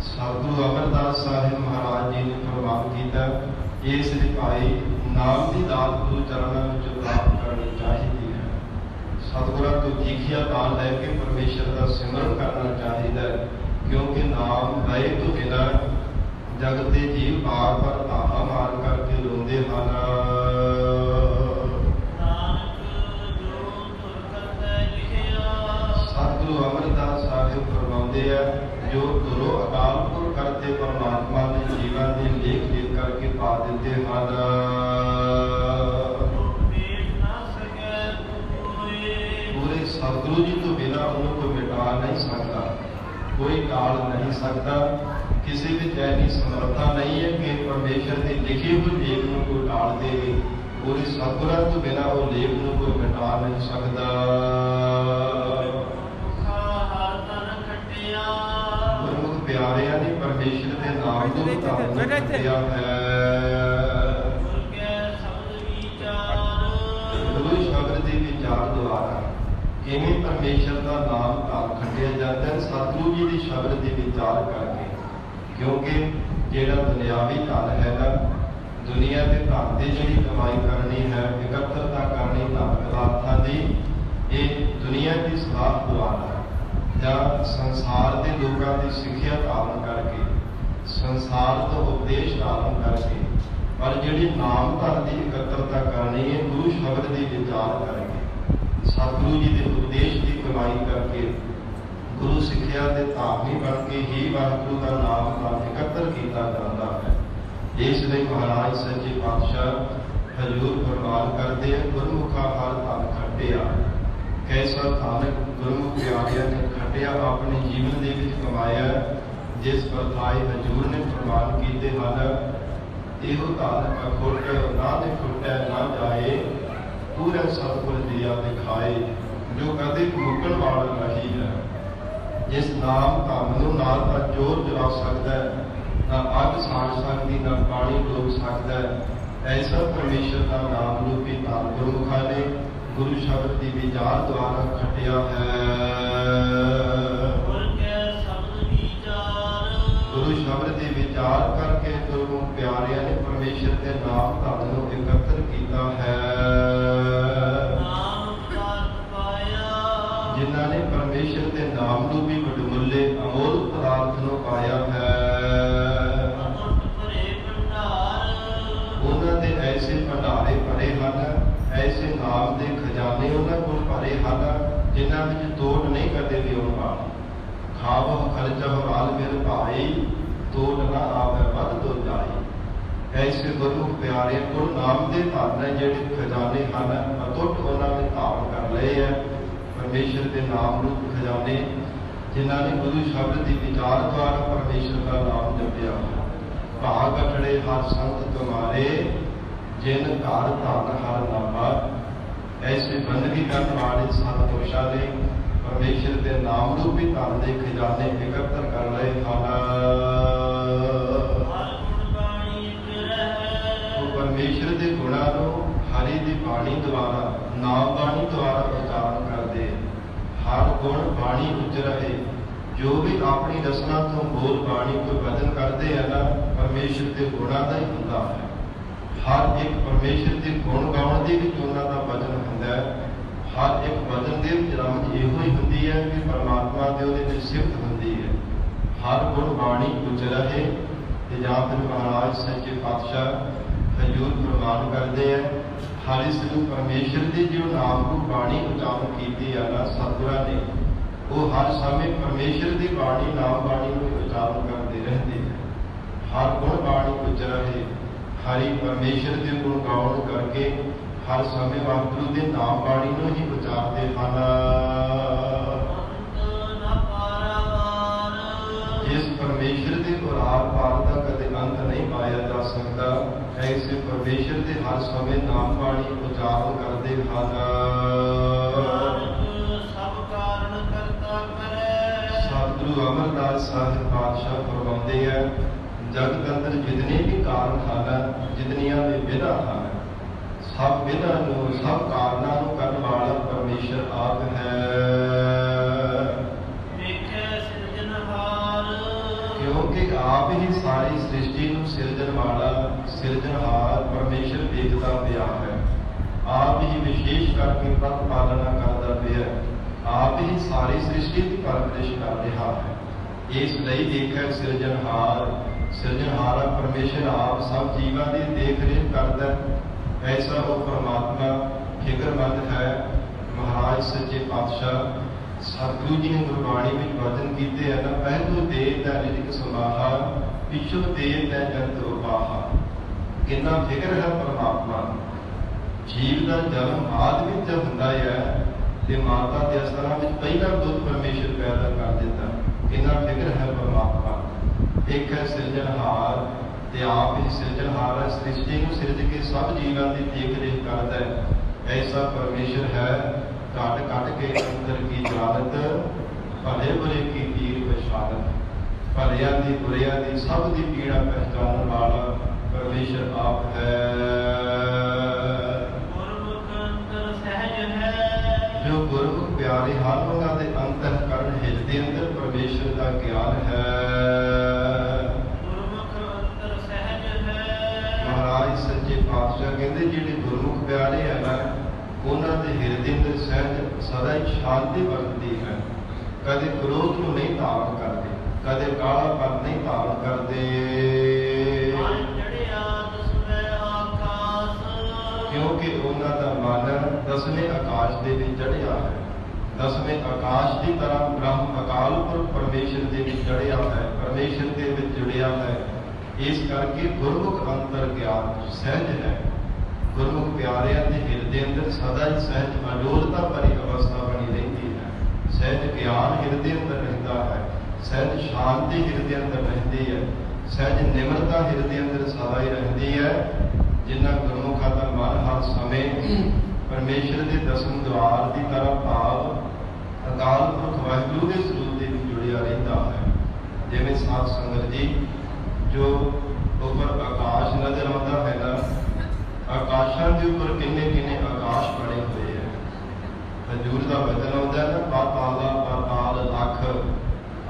ਸਤਿਗੁਰੂ ਅਮਰਦਾਸ ਸਾਹਿਬ ਮਹਾਰਾਜ ਜੀ ਨੇ ਫਰਮਾਨ ਕੀਤਾ, ਇਸ ਲਈ ਭਾਈ ਨਾਮ ਦੀ ਦਾਤ ਗੁਰੂ ਚਰਨਾਂ ਵਿੱਚ ਪ੍ਰਾਪਤ ਕਰਨੀ ਚਾਹੀਦੀ ਹੈ। ਸਤਿਗੁਰਾਂ ਤੋਂ ਦੀਖਿਆ ਤਾਂ ਲੈ ਕੇ ਪਰਮੇਸ਼ਰ ਦਾ ਸਿਮਰਨ ਕਰਨਾ ਚਾਹੀਦਾ ਹੈ, ਕਿਉਂਕਿ ਨਾਮ ਲਏ ਤੋਂ ਬਿਨਾਂ ਜਗਤ ਦੇ ਜੀਵ ਬਾਰ ਬਾਰ ਧਾਹਾ ਮਾਰ ਕਰਕੇ ਰੋਂਦੇ ਹਨ। ਸਤਿਗੁਰੂ ਅਮਰਦਾਸ ਸਾਹਿਬ ਫਰਮਾਉਂਦੇ ਆ, ਜੋ ਗੁਰੂ ਅਕਾਲ ਪੁਰਖ ਕਰਤੇ ਪਰਮਾਤਮਾ ਨੇ ਜੀਵਾਂ ਦੇ ਲੇਖ ਲਿਖ ਕਰਕੇ ਪਾ ਦਿੰਦੇ ਹਨ। ਪੂਰੇ ਸਤਿਗੁਰੂ ਜੀ ਤੋਂ ਬਿਨਾਂ ਉਹਨੂੰ ਕੋਈ ਮਿਟਾ ਨਹੀਂ ਸਕਦਾ, ਕੋਈ ਟਾਲ ਨਹੀਂ ਸਕਦਾ, ਕਿਸੇ ਵਿੱਚ ਐਨੀ ਸਮਰੱਥਾ ਨਹੀਂ ਹੈ ਕਿ ਪਰਮੇਸ਼ਰ ਦੇ ਲਿਖੇ ਹੋਏ ਲੇਖ ਨੂੰ ਕੋਈ ਟਾਲ ਦੇਵੇ। ਪੂਰੇ ਸਤਿਗੁਰਾਂ ਤੋਂ ਬਿਨਾਂ ਉਹ ਲੇਖ ਨੂੰ ਕੋਈ ਮਿਟਾ ਨਹੀਂ ਸਕਦਾ। ਗੁਰਮੁਖ ਪਿਆਰਿਆਂ ਨੇ ਪਰਮੇਸ਼ਰ ਦੇ ਨਾਮ ਨੂੰ ਧਾਰਨ ਕੀਤਾ ਹੈ। ਗੁਰੂ ਸ਼ਬਦ ਦੇ ਵਿਚਾਰ ਦੁਆਰਾ ਕਿਵੇਂ ਪਰਮੇਸ਼ਰ ਦਾ ਨਾਮ ਧਾਰਨ ਖੱਟਿਆ ਜਾਂਦਾ ਹੈ, ਸਤਿਗੁਰੂ ਜੀ ਦੀ ਸ਼ਬਦ ਦੇ ਵਿਚਾਰ ਕਰਕੇ। ਕਿਉਂਕਿ ਜਿਹੜਾ ਦੁਨਿਆਵੀ ਧਨ ਹੈ ਨਾ, ਦੁਨੀਆ ਦੇ ਧਨ ਦੀ ਜਿਹੜੀ ਕਮਾਈ ਕਰਨੀ ਹੈ, ਇਕੱਤਰਤਾ ਕਰਨੀ ਧਨ ਪਦਾਰਥਾਂ ਦੀ, ਇਹ ਦੁਨੀਆ ਦੀ ਸਲਾਹ ਦੁਆਰਾ ਜਾਂ ਸੰਸਾਰ ਦੇ ਲੋਕਾਂ ਦੀ ਸਿੱਖਿਆ ਧਾਰਨ ਕਰਕੇ, ਸੰਸਾਰ ਤੋਂ ਉਪਦੇਸ਼ ਧਾਰਨ ਕਰਕੇ, ਪਰ ਜਿਹੜੀ ਨਾਮ ਧਨ ਦੀ ਇਕੱਤਰਤਾ ਕਰਨੀ ਹੈ ਗੁਰੂ ਸ਼ਬਦ ਦੀ ਵਿਚਾਰ ਕਰਕੇ, ਸਤਿਗੁਰੂ ਜੀ ਦੇ ਉਪਦੇਸ਼ ਦੀ ਕਮਾਈ ਕਰਕੇ, ਗੁਰੂ ਸਿੱਖਿਆ ਦੇ ਧਾਰਨੀ ਬਣ ਕੇ ਹੀ ਵਾਹਿਗੁਰੂ ਦਾ ਨਾਮ ਤਾਂ ਇਕੱਤਰ ਕੀਤਾ ਜਾਂਦਾ ਹੈ। ਇਸ ਲਈ ਮਹਾਰਾਜ ਸੱਚੇ ਪਾਤਸ਼ਾਹ ਹਜ਼ੂਰ ਫਰਮਾਨ ਕਰਦੇ ਆ, ਗੁਰਮੁਖਾ ਹਰ ਧਨ ਖੱਟਿਆ। ਕੈਸਾ ਧਨ ਗੁਰਮੁਖ ਪਿਆਰਿਆਂ ਨੇ ਖੱਟਿਆ, ਆਪਣੇ ਜੀਵਨ ਦੇ ਵਿੱਚ ਕਮਾਇਆ, ਜਿਸ ਪਰਥਾਏ ਹਜ਼ੂਰ ਨੇ ਫਰਮਾਨ ਕੀਤੇ ਹਨ। ਇਹੋ ਧਨ ਅਖੁੱਟ ਨਾ ਦੇ ਖੁੱਟੈ ਨਾ ਜਾਏ, ਪੂਰਾ ਸਤਿਗੁਰ ਦਿਆ ਦਿਖਾਏ, ਜੋ ਕਦੇ ਮੁੱਕਣ ਵਾਲਾ ਨਹੀਂ ਹੈ। ਜਿਸ ਨਾਮ ਧਨ ਨੂੰ ਨਾ ਤਾਂ ਜ਼ੋਰ ਜਲਾ ਸਕਦਾ, ਨਾ ਅੱਗ ਸਾੜ ਸਕਦੀ, ਨਾ ਪਾਣੀ ਡੋਬ ਸਕਦਾ, ਐਸਾ ਪਰਮੇਸ਼ਰ ਦਾ ਨਾਮ ਰੂਪੀ ਧਨ ਗੁਰਮੁਖਾਂ ਨੇ ਗੁਰੂ ਸ਼ਬਦ ਦੀ ਵਿਚਾਰ ਦੁਆਰਾ ਖੱਟਿਆ ਹੈ। ਗੁਰੂ ਸ਼ਬਦ ਦੀ ਵਿਚਾਰ ਕਰਕੇ ਗੁਰਮੁਖ ਪਿਆਰਿਆਂ ਨੇ ਪਰਮੇਸ਼ਰ ਦੇ ਨਾਮ ਧਨ ਨੂੰ ਇਕੱਤਰ ਕੀਤਾ ਹੈ। ਜਿਨ੍ਹਾਂ ਨੇ ਪਰਮੇਸ਼ਰ ਦੇ ਨਾਮ ਨੂੰ ਵੀ ਵਡਮੁੱਲੇ ਅਮੋਲ ਪਦਾਰਥ ਨੂੰ ਪਾਇਆ ਹੈ, ਉਹਨਾਂ ਦੇ ਐਸੇ ਭੰਡਾਰੇ ਭਰੇ ਹਨ, ਐਸੇ ਨਾਮ ਦੇ ਖਜ਼ਾਨੇ ਉਹਨਾਂ ਕੋਲ ਭਰੇ ਹਨ, ਜਿਨ੍ਹਾਂ ਵਿੱਚ ਤੋੜ ਨਹੀਂ ਕਦੇ ਵੀ ਆਉਣ ਵਾਲੀ। ਖਾਵ ਖਰਚਾ ਹਾਲ ਮੇਰੇ ਭਾਈ, ਤੋੜ ਨਾ ਆਵੇ ਵੱਧ ਤੋਂ ਜਾਈ। ਐਸੇ ਗੁਰਮੁਖ ਪਿਆਰਿਆਂ ਕੋਲ ਨਾਮ ਦੇ ਧਨ ਹੈ, ਜਿਹੜੇ ਖਜ਼ਾਨੇ ਹਨ, ਅਟੁੱਟ ਉਹਨਾਂ ਨੇ ਧਾਰਨ ਕਰ ਲਏ ਹੈ। ਪਰਮੇਸ਼ਰ ਦੇ ਨਾਮ ਰੂਪ ਖਜ਼ਾਨੇ, ਜਿਨ੍ਹਾਂ ਨੇ ਗੁਰੂ ਸ਼ਬਦ ਦੀ ਵਿਚਾਰ ਦੁਆਰਾ ਪਰਮੇਸ਼ਰ ਦਾ ਨਾਮ ਜਪਿਆ। ਭਾਗ ਅਠੜੇ ਹਰ ਸੰਤ ਤੁਮਾਰੇ, ਜਿਨ ਘਰ ਧਨ ਹਰ ਨਾਮਾ। ਐਸੇ ਬੰਦਗੀ ਕਰਨ ਵਾਲੇ ਸਤਿਪੁਰਸ਼ਾਂ ਨੇ ਪਰਮੇਸ਼ਰ ਦੇ ਨਾਮ ਰੂਪੀ ਧਨ ਦੇ ਖਜ਼ਾਨੇ ਇਕੱਤਰ ਕਰ ਲਏ ਹਨ। ਉਹ ਪਰਮੇਸ਼ਰ ਦੇ ਗੁਣਾਂ ਨੂੰ ਹਰੀ ਦੀ ਬਾਣੀ ਦੁਆਰਾ, ਨਾਮ ਬਾਣੀ ਦੁਆਰਾ ਉਚਾਰਨ ਕਰਦੇ। ਹਰ ਗੁਣ ਬਾਣੀ ਉੱਚ ਰਹੇ। ਜੋ ਵੀ ਆਪਣੀ ਰਸਨਾ ਤੋਂ ਬੋਲ ਬਾਣੀ ਕੋਈ ਵਚਨ ਕਰਦੇ ਆ ਨਾ, ਪਰਮੇਸ਼ਰ ਦੇ ਗੁਣਾਂ ਦਾ ਹੀ ਹੁੰਦਾ ਹੈ। परमेश्वर के गुण गाउण के विच उन्हां दा वचन हुंदा है। हर एक वचन के विच रमज इहो ही हुंदी है कि परमात्मा दे उहदे विच सिफत हुंदी है। हर गुण बाणी उच्च रहे ते जां फिर महाराज सच्चे पातशाह हजूर प्रमाण करते हैं। हर इस परमेश्वर की जो नाम को बाणी उचारण की है ना सतगुरां ने, वो हर समय परमेश्वर की बाणी नाम बाणी को उचारण करते रहते हैं। हर गुण बाणी उच्च रहे, हरि परमेश्वर के गुण गाउण करके हर समय वाहिगुरू के नाम बाणी को ही उचारते हैं। जिस परमेश्वर के को आर पार का कदे अंत नहीं पाया जा सकता, ऐसे परमेश्वर के हर समय नाम बाणी उचारण करते हैं। सतगुरु अमरदास साहिब पातशाह फरमाते हैं, जगत अंदर जितने भी कारण हैं, जितनियां भी विधा हैं, सब विधा सब कारणों को करने वाला परमेश्वर आप है। क्योंकि आप ही सारी सृष्टि को सिरजन वाला सिरजनहार परमेश्वर देखता पिया है। आप ही विशेष करके प्रतिपालना करता पिया, आप ही सारी सृष्टि की परवरिश कर रहा है। इसलिए देखा सिरजनहार परमेश्वर आप सब जीवां की देख रेख करता है। ऐसा वो परमात्मा फिक्रमंद है। महाराज सच्चे पातशाह सतगुरु जी ने गुरबाणी में वचन किए हैं ना, पहलो दे तै रिजिक समाहा, पिछो दे तै जंत उपाहा। कितना फिक्र है परमात्मा। जीव का जन्म आदमी जब होंदा है ते माता के अस्थान में पहला दुध परमेश्वर पैदा कर देता। कितना फिक्र है परमात्मा। एक है सिरजनहार, आप ही सिरजनहार है, सृष्टि को सिरज के सब जीवां की देख रेख करता है। ऐसा परमेश्वर है। घट घट के अंतर की जानत, भले बुरे की पीर पछानत। भलिया की बुरिया की सब की पीड़ा पहचानने वाला परमेश्वर आप है। जो गुरमुख प्यारे हर उन्होंने अंतःकरण हिरदे अंदर परमेश्वर का ज्ञान है। महाराज सच्चे पातशाह कहते जिहड़े गुरमुख प्यारे है ना, उन्होंने हिरदे अंदर सहज सदा ही शांति बरतती है। कदे क्रोध को नहीं धारण करते, कदे कालापन नहीं धारण करते। क्योंकि उन्होंने मन 10वें आकाश के विच चढ़िया है। 10वें आकाश की तरह ब्रह्म अकाल पुरख परमेश्वर के विच चढ़िया है, परमेश्वर के विच जुड़िया है। इस करके गुरमुख अंतर ज्ञान सहज है। गुरमुख प्यारिਆਂ ਦੇ ਹਿਰਦੇ ਅੰਦਰ सदा ही सहज अडोलता भरी अवस्था बनी रहती है। सहज ज्ञान ਹਿਰਦੇ अंदर रहता है, सहज शांति ਹਿਰਦੇ अंदर रहती है, सहज निम्रता ਹਿਰਦੇ अंदर सदा ही रहती है। जिन्ना गुरमुखा का मन हर समय परमेश्वर के दसम द्वार की तरह भाव अकाल पुरख वाहिगुरू के स्वरूप के जुड़िया रहता है। जिवें साध संगत जी जो ऊपर आकाश नजर आता है ना, आकाशों के ऊपर किन्ने किन्ने आकाश बने हुए हैं। हजूर का वचन आता है ना, पाताला पाताल लख,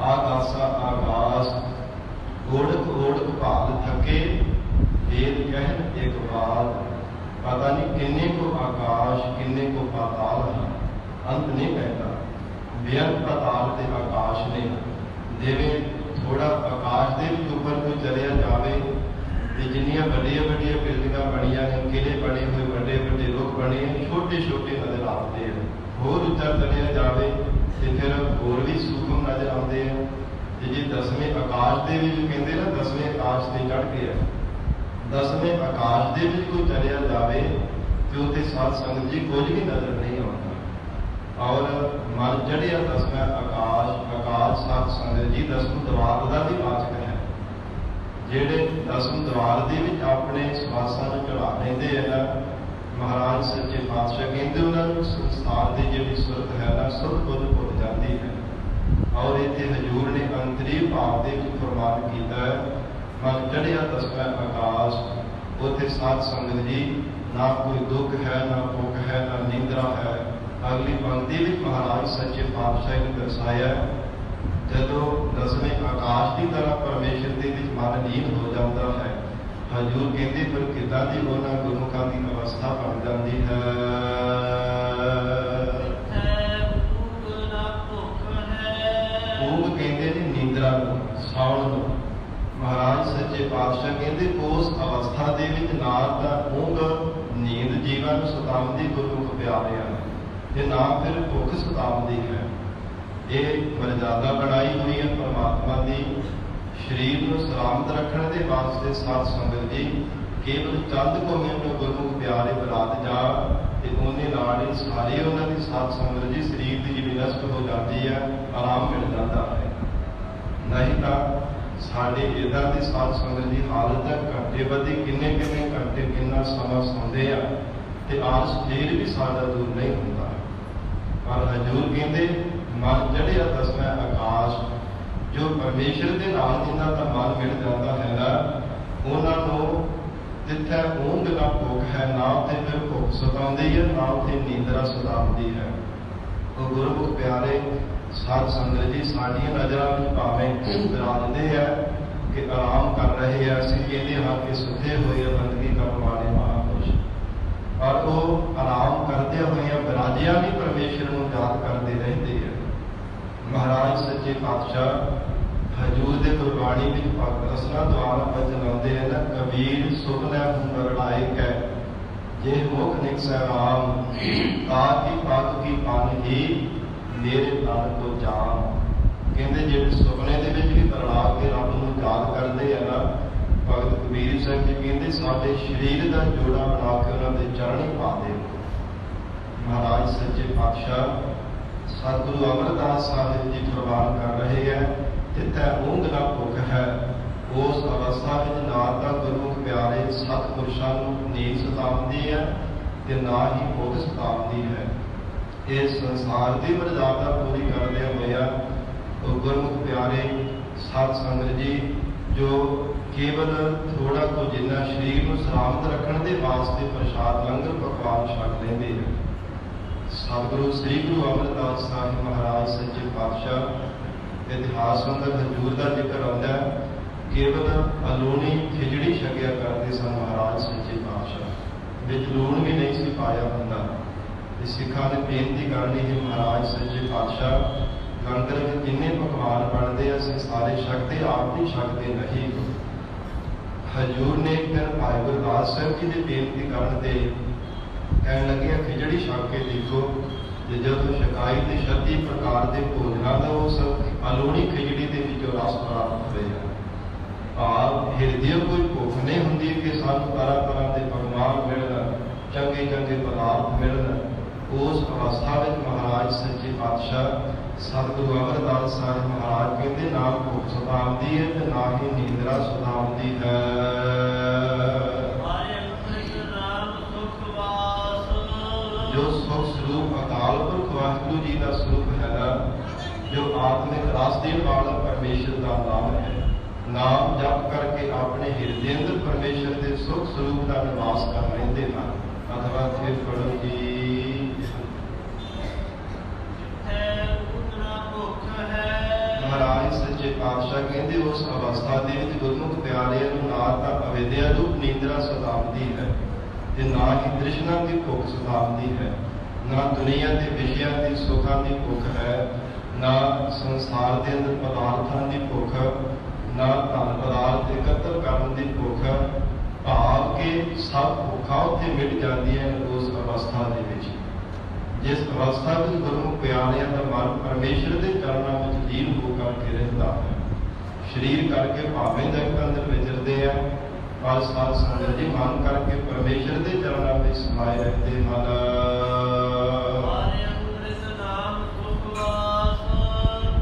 आकाशा आकाश, ओढ़क ओढ़क भाल थके, वेद कहन एक बात। पता नहीं किन्ने को आकाश किन्ने को पाताल है, अंत नहीं कहता। बेअंत पाताल के आकाश ने जिवें थोड़ा आकाश के ऊपर कोई चलिया जाए, जिन्नियां वड्डिया वड्डिया बिल्डिंगां बनिया ने, किले बने हुए, बड़े बड़े रुख बने हैं, छोटे छोटे नजर आते हैं। होर उच्चा चलिया जाए तो फिर होर भी सूखम नजर आते हैं। जी 10वें आकाश के भी कहते ना, 10वें आकाश से चढ़ के है, 10वें आकाश के भी कोई चलिया जाए तो उत्थे साध संगत जी कुछ भी नजर नहीं आता। और मन चढ़िया 10वां आकाश, आकाश साध संगत जी 10वें द्वार का भी वाचक है। ਜਿਹੜੇ 10ਵੇਂ ਦਵਾਰ ਦੇ ਵਿੱਚ ਆਪਣੇ ਸਵਾਸਾਂ ਨੂੰ ਚੜਾ ਲੈਂਦੇ ਹੈ ਨਾ, ਮਹਾਰਾਜ ਸੱਚੇ ਪਾਤਸ਼ਾਹ ਕਹਿੰਦੇ ਉਹਨਾਂ ਨੂੰ ਸੰਸਾਰ ਦੀ ਜਿਹੜੀ ਸੁਰਤ ਹੈ ਨਾ, ਸੁਰਤ ਬੁੱਧ ਭੁੱਲ ਜਾਂਦੀ ਹੈ। ਔਰ ਇੱਥੇ ਹਜੂਰ ਨੇ ਅੰਤਰੀ ਭਾਵ ਦੇ ਵਿੱਚ ਫਰਮਾਨ ਕੀਤਾ ਹੈ, ਮਨ ਚੜ੍ਹਿਆ 10ਵਾਂ ਆਕਾਸ਼, ਉੱਥੇ ਸਾਧ ਸੰਗਤ ਜੀ ਨਾ ਕੋਈ ਦੁੱਖ ਹੈ, ਨਾ ਭੁੱਖ ਹੈ, ਨਾ ਨਿੰਦਰਾ ਹੈ। ਅਗਲੀ ਪੰਕਤੀ ਵਿੱਚ ਮਹਾਰਾਜ ਸੱਚੇ ਪਾਤਸ਼ਾਹ ਨੇ ਦਰਸਾਇਆ, जदों 10वें आकाश की तरह परमेश्वर के विच मन लीन हो जाता है, ਹਜ਼ੂਰ ਕਹਿੰਦੇ ਪਰ ਕਿੱਦਾਂ ਦੀ ਉਹਨਾਂ ਗੁਰਮੁਖਾਂ ਦੀ ਅਵਸਥਾ ਬਣ ਜਾਂਦੀ ਹੈ। ਊਂਘ ਕਹਿੰਦੇ ਨੇ ਨੀਂਦਰਾ ਨੂੰ, ਸੌਣ ਨੂੰ। ਮਹਾਰਾਜ ਸੱਚੇ ਪਾਤਸ਼ਾਹ ਕਹਿੰਦੇ ਉਸ ਅਵਸਥਾ ਦੇ ਵਿੱਚ ਨਾ ਤਾਂ ਊਂਘ ਨੀਂਦ ਜੀਵਨ ਨੂੰ ਸਤਾਉਂਦੀ ਗੁਰਮੁਖ ਪਿਆਰਿਆਂ ਨੂੰ, ਤੇ ਨਾ ਫਿਰ ਭੁੱਖ ਸਤਾਉਂਦੀ ਹੈ। ਇਹ ਮਰਜ਼ਾਦਾ ਬਣਾਈ ਹੋਈ ਹੈ ਪਰਮਾਤਮਾ ਦੀ ਸਰੀਰ ਨੂੰ ਸਲਾਮਤ ਰੱਖਣ ਦੇ ਵਾਸਤੇ। ਸਾਧ ਸੰਗਤ ਜੀ ਕੇਵਲ ਚੰਦ ਕੋ ਮੈਨੂੰ ਗੁਰਮੁਖ ਪਿਆਰੇ ਬਰਾਤ ਜਾ, ਤੇ ਉਹਨੇ ਨਾਲ ਹੀ ਸਾਰੀ ਉਹਨਾਂ ਦੀ ਸਾਧ ਸੰਗਤ ਜੀ ਸਰੀਰ ਦੀ ਜਿਹੜੀ ਨਸ਼ਟ ਹੋ ਜਾਂਦੀ ਹੈ, ਆਰਾਮ ਮਿਲ ਜਾਂਦਾ ਹੈ। ਨਹੀਂ ਤਾਂ ਸਾਡੇ ਇੱਦਾਂ ਦੀ ਸਾਧ ਸੰਗਤ ਦੀ ਹਾਲਤ ਹੈ, ਘੰਟੇ ਬੱਧੀ ਕਿੰਨੇ ਘੰਟੇ ਕਿੰਨਾ ਸਮਾਂ ਸੌਂਦੇ ਆ, ਤੇ ਆਲਸ ਫੇਰ ਵੀ ਸਾਡਾ ਦੂਰ ਨਹੀਂ ਹੁੰਦਾ। ਪਰ ਹਜ਼ੂਰ ਕਹਿੰਦੇ ਮਨ ਚੜ੍ਹਿਆ ਦਸਵੇਂ ਆਕਾਸ਼, ਜੋ ਪਰਮੇਸ਼ਰ ਦੇ ਨਾਲ ਜਿਨ੍ਹਾਂ ਦਾ ਮਨ ਮਿਲ ਜਾਂਦਾ ਹੈਗਾ, ਉਹਨਾਂ ਨੂੰ ਜਿੱਥੇ ਊਂਘ ਨਾ ਭੁੱਖ ਹੈ, ਨਾ ਤੇ ਫਿਰ ਭੁੱਖ ਸਤਾਉਂਦੀ ਹੈ, ਨਾ ਤੇ ਨੀਂਦਰਾ ਸਤਾਉਂਦੀ ਹੈ। ਉਹ ਗੁਰਮੁਖ ਪਿਆਰੇ ਸਾਧ ਸੰਗਤ ਜੀ ਸਾਡੀਆਂ ਨਜ਼ਰਾਂ ਵਿੱਚ ਭਾਵੇਂ ਵਿਰਾਜਦੇ ਆ ਕਿ ਆਰਾਮ ਕਰ ਰਹੇ ਆ, ਅਸੀਂ ਕਹਿੰਦੇ ਹਾਂ ਕਿ ਸੁੱਤੇ ਹੋਏ ਆ ਬੰਦਗੀ ਕਰਨ ਵਾਲੇ ਮਹਾਂਪੁਰਸ਼, ਪਰ ਉਹ ਆਰਾਮ ਕਰਦੇ ਹੋਏ ਵਿਰਾਜਿਆ ਵੀ ਪਰਮੇਸ਼ਰ ਨੂੰ ਯਾਦ ਕਰਦੇ ਰਹਿੰਦੇ ਆ। ਮਹਾਰਾਜ ਸੱਚੇ ਪਾਤਸ਼ਾਹ ਹਜ਼ੂਰ ਦੇ ਗੁਰਬਾਣੀ ਵਿੱਚ ਭਗਤ ਰਸਨਾ ਦੁਆਰਾ ਬਚਨ ਆਉਂਦੇ ਹਨ, ਕਬੀਰ ਸੁਖ ਲੈ ਹੁਨਰ ਲਾਇਕ ਹੈ, ਜੇ ਮੁਖ ਨਿਕਸੈ ਰਾਮ, ਤਾਂ ਕੀ ਪੱਗ ਕੀ ਪਨ ਹੀ ਮੇਰੇ ਤਨ ਕੋ ਜਾਨ। ਕਹਿੰਦੇ ਜਿਹੜੇ ਸੁਪਨੇ ਦੇ ਵਿੱਚ ਵੀ ਪ੍ਰਣਾ ਕੇ ਰੱਬ ਨੂੰ ਯਾਦ ਕਰਦੇ ਆ ਨਾ, ਭਗਤ ਕਬੀਰ ਸਿੰਘ ਜੀ ਕਹਿੰਦੇ ਸਾਡੇ ਸਰੀਰ ਦਾ ਜੋੜਾ ਬਣਾ ਕੇ ਉਹਨਾਂ ਦੇ ਚਰਣੀ ਪਾ ਦਿਓ। ਮਹਾਰਾਜ ਸੱਚੇ ਪਾਤਸ਼ਾਹ ਸਤਿਗੁਰੂ ਅਮਰਦਾਸ ਸਾਹਿਬ ਜੀ ਫਰਮਾਨ ਕਰ ਰਹੇ ਹੈ, ਜਿੱਥੇ ਊਂਘ ਨਾ ਭੁੱਖ ਹੈ, ਉਸ ਅਵਸਥਾ ਵਿੱਚ ਨਾ ਤਾਂ ਗੁਰਮੁਖ ਪਿਆਰੇ ਸਤਿਪੁਰਸ਼ਾਂ ਨੂੰ ਨੀਂਦ ਸਤਾਉਂਦੀ ਹੈ, ਤੇ ਨਾ ਹੀ ਭੁੱਖ ਸਤਾਉਂਦੀ ਹੈ। ਇਹ ਸੰਸਾਰ ਦੀ ਮਰਜ਼ਾਦਾ ਪੂਰੀ ਕਰਦਿਆਂ ਹੋਇਆ ਉਹ ਗੁਰਮੁਖ ਪਿਆਰੇ ਸਾਧ ਸੰਗਤ ਜੀ ਜੋ ਕੇਵਲ ਥੋੜਾ ਕੁ ਜਿੰਨਾ ਸਰੀਰ ਨੂੰ ਸਲਾਮਤ ਰੱਖਣ ਦੇ ਵਾਸਤੇ ਪ੍ਰਸ਼ਾਦ ਲੰਗਰ ਪਕਵਾਨ ਛਕ ਲੈਂਦੇ ਹੈ। ਸਤਿਗੁਰੂ ਸ੍ਰੀ ਗੁਰੂ ਅਮਰਦਾਸ ਸਾਹਿਬ ਮਹਾਰਾਜ ਸੱਚੇ ਪਾਤਸ਼ਾਹ ਇਤਿਹਾਸ ਅੰਦਰ ਹਜ਼ੂਰ ਦਾ ਜ਼ਿਕਰ ਆਉਂਦਾ, ਕੇਵਲ ਅਲੂਣੀ ਖਿਚੜੀ ਛਕਿਆ ਕਰਦੇ ਸਨ ਮਹਾਰਾਜ ਸੱਚੇ ਪਾਤਸ਼ਾਹ, ਵਿੱਚ ਲੂਣ ਵੀ ਨਹੀਂ ਸੀ ਪਾਇਆ ਹੁੰਦਾ। ਤੇ ਸਿੱਖਾਂ ਨੇ ਬੇਨਤੀ ਕਰਨੀ ਹੈ, ਮਹਾਰਾਜ ਸੱਚੇ ਪਾਤਸ਼ਾਹ ਲੰਗਰ ਵਿੱਚ ਜਿੰਨੇ ਪਕਵਾਨ ਬਣਦੇ ਆ ਅਸੀਂ ਸਾਰੇ ਛਕਦੇ, ਆਪ ਵੀ ਛਕਦੇ ਨਹੀਂ। ਹਜ਼ੂਰ ਨੇ ਇੱਕ ਦਿਨ ਭਾਈ ਗੁਰਦਾਸ ਸਾਹਿਬ ਜੀ ਦੀ ਬੇਨਤੀ ਕਰਨ ਤੇ ਕਹਿਣ ਲੱਗੇ ਖਿਚੜੀ ਛਕ ਕੇ ਦੇਖੋ, ਤੇ ਜਦੋਂ ਛਕਾਈ ਤੇ 36 ਪ੍ਰਕਾਰ ਦੇ ਭੋਜਨਾਂ ਦਾ ਉਸ ਅਲੂਣੀ ਖਿਚੜੀ ਦੇ ਵਿੱਚੋਂ ਰਸ ਪ੍ਰਾਪਤ ਹੋਇਆ। ਆਪ ਹਿਰਦੇ ਕੋਈ ਭੁੱਖ ਨਹੀਂ ਹੁੰਦੀ ਕਿ ਸਾਨੂੰ ਤਰ੍ਹਾਂ ਤਰ੍ਹਾਂ ਦੇ ਪਕਵਾਨ ਮਿਲਣ, ਚੰਗੇ ਚੰਗੇ ਪਦਾਰਥ ਮਿਲਣ। ਉਸ ਅਵਸਥਾ ਵਿੱਚ ਮਹਾਰਾਜ ਸੱਚੇ ਪਾਤਸ਼ਾਹ ਸਤਿਗੁਰੂ ਅਮਰਦਾਸ ਸਾਹਿਬ ਮਹਾਰਾਜ ਕਹਿੰਦੇ ਨਾ ਭੁੱਖ ਸਤਾਉਂਦੀ ਹੈ ਤੇ ਨਾ ਹੀ ਨੀਂਦਰਾ ਸਤਾਉਂਦੀ ਹੈ। ਜੋ ਸੁਖ ਸਰੂਪ ਅਕਾਲ ਪੁਰਖ ਵਾਹਿਗੁਰੂ ਜੀ ਦਾ ਸਰੂਪ ਹੈ, ਜੋ ਆਤਮਿਕ ਰਸ ਦੇਣ ਵਾਲਾ ਪਰਮੇਸ਼ਰ ਦਾ ਨਾਮ ਹੈ, ਨਾਮ ਜਪ ਕਰਕੇ ਆਪਣੇ ਹਿਰਦੇ ਅੰਦਰ ਪਰਮੇਸ਼ਰ ਦੇ ਸੁਖ ਸਰੂਪ ਦਾ ਨਿਵਾਸ ਕਰ ਲੈਂਦੇ ਹਨ। ਅਥਵਾ ਫਿਰ ਪੜੋ ਜੀ ਮਹਾਰਾਜ ਸੱਚੇ ਪਾਤਸ਼ਾਹ ਕਹਿੰਦੇ ਉਸ ਅਵਸਥਾ ਦੇ ਵਿੱਚ ਗੁਰਮੁਖ ਪਿਆਰਿਆਂ ਨੂੰ ਨਾ ਤਾਂ ਅਵਿਦਿਆ ਰੂਪ ਨੀਂਦਰਾ ਸਤਾਉਂਦੀ ਹੈ, ਤੇ ਨਾ ਹੀ ਤ੍ਰਿਸ਼ਨਾ ਦੀ ਭੁੱਖ ਸਤਾਉਂਦੀ ਹੈ। ਨਾ ਦੁਨੀਆ ਦੇ ਵਿਸ਼ਿਆਂ ਦੀ ਸੁੱਖਾਂ ਦੀ ਭੁੱਖ ਹੈ, ਨਾ ਸੰਸਾਰ ਦੇ ਅੰਦਰ ਪਦਾਰਥਾਂ ਦੀ ਭੁੱਖ, ਨਾ ਧਨ ਪਦਾਰਥ ਇਕੱਤਰ ਕਰਨ ਦੀ ਭੁੱਖ। ਭਾਵ ਕਿ ਸਭ ਭੁੱਖਾਂ ਉੱਥੇ ਮਿਟ ਜਾਂਦੀਆਂ ਉਸ ਅਵਸਥਾ ਦੇ ਵਿੱਚ। ਜਿਸ ਅਵਸਥਾ ਵਿੱਚ ਗੁਰਮੁਖ ਪਿਆਰਿਆਂ ਦਾ ਮਨ ਪਰਮੇਸ਼ਰ ਦੇ ਚਰਨਾਂ ਵਿੱਚ ਲੀਨ ਹੋ ਕਰਕੇ ਰਹਿੰਦਾ ਹੈ। ਸਰੀਰ ਕਰਕੇ ਭਾਵੇਂ ਜਗਤ ਅੰਦਰ ਵਿਚਰਦੇ ਆ, ਪਰ ਸਾਧ ਸੰਗਤ ਜੀ ਮਨ ਕਰਕੇ ਪਰਮੇਸ਼ਰ ਦੇ ਚਰਨਾਂ ਵਿੱਚ ਸਮਾਏ ਰਹਿੰਦੇ ਹਨ।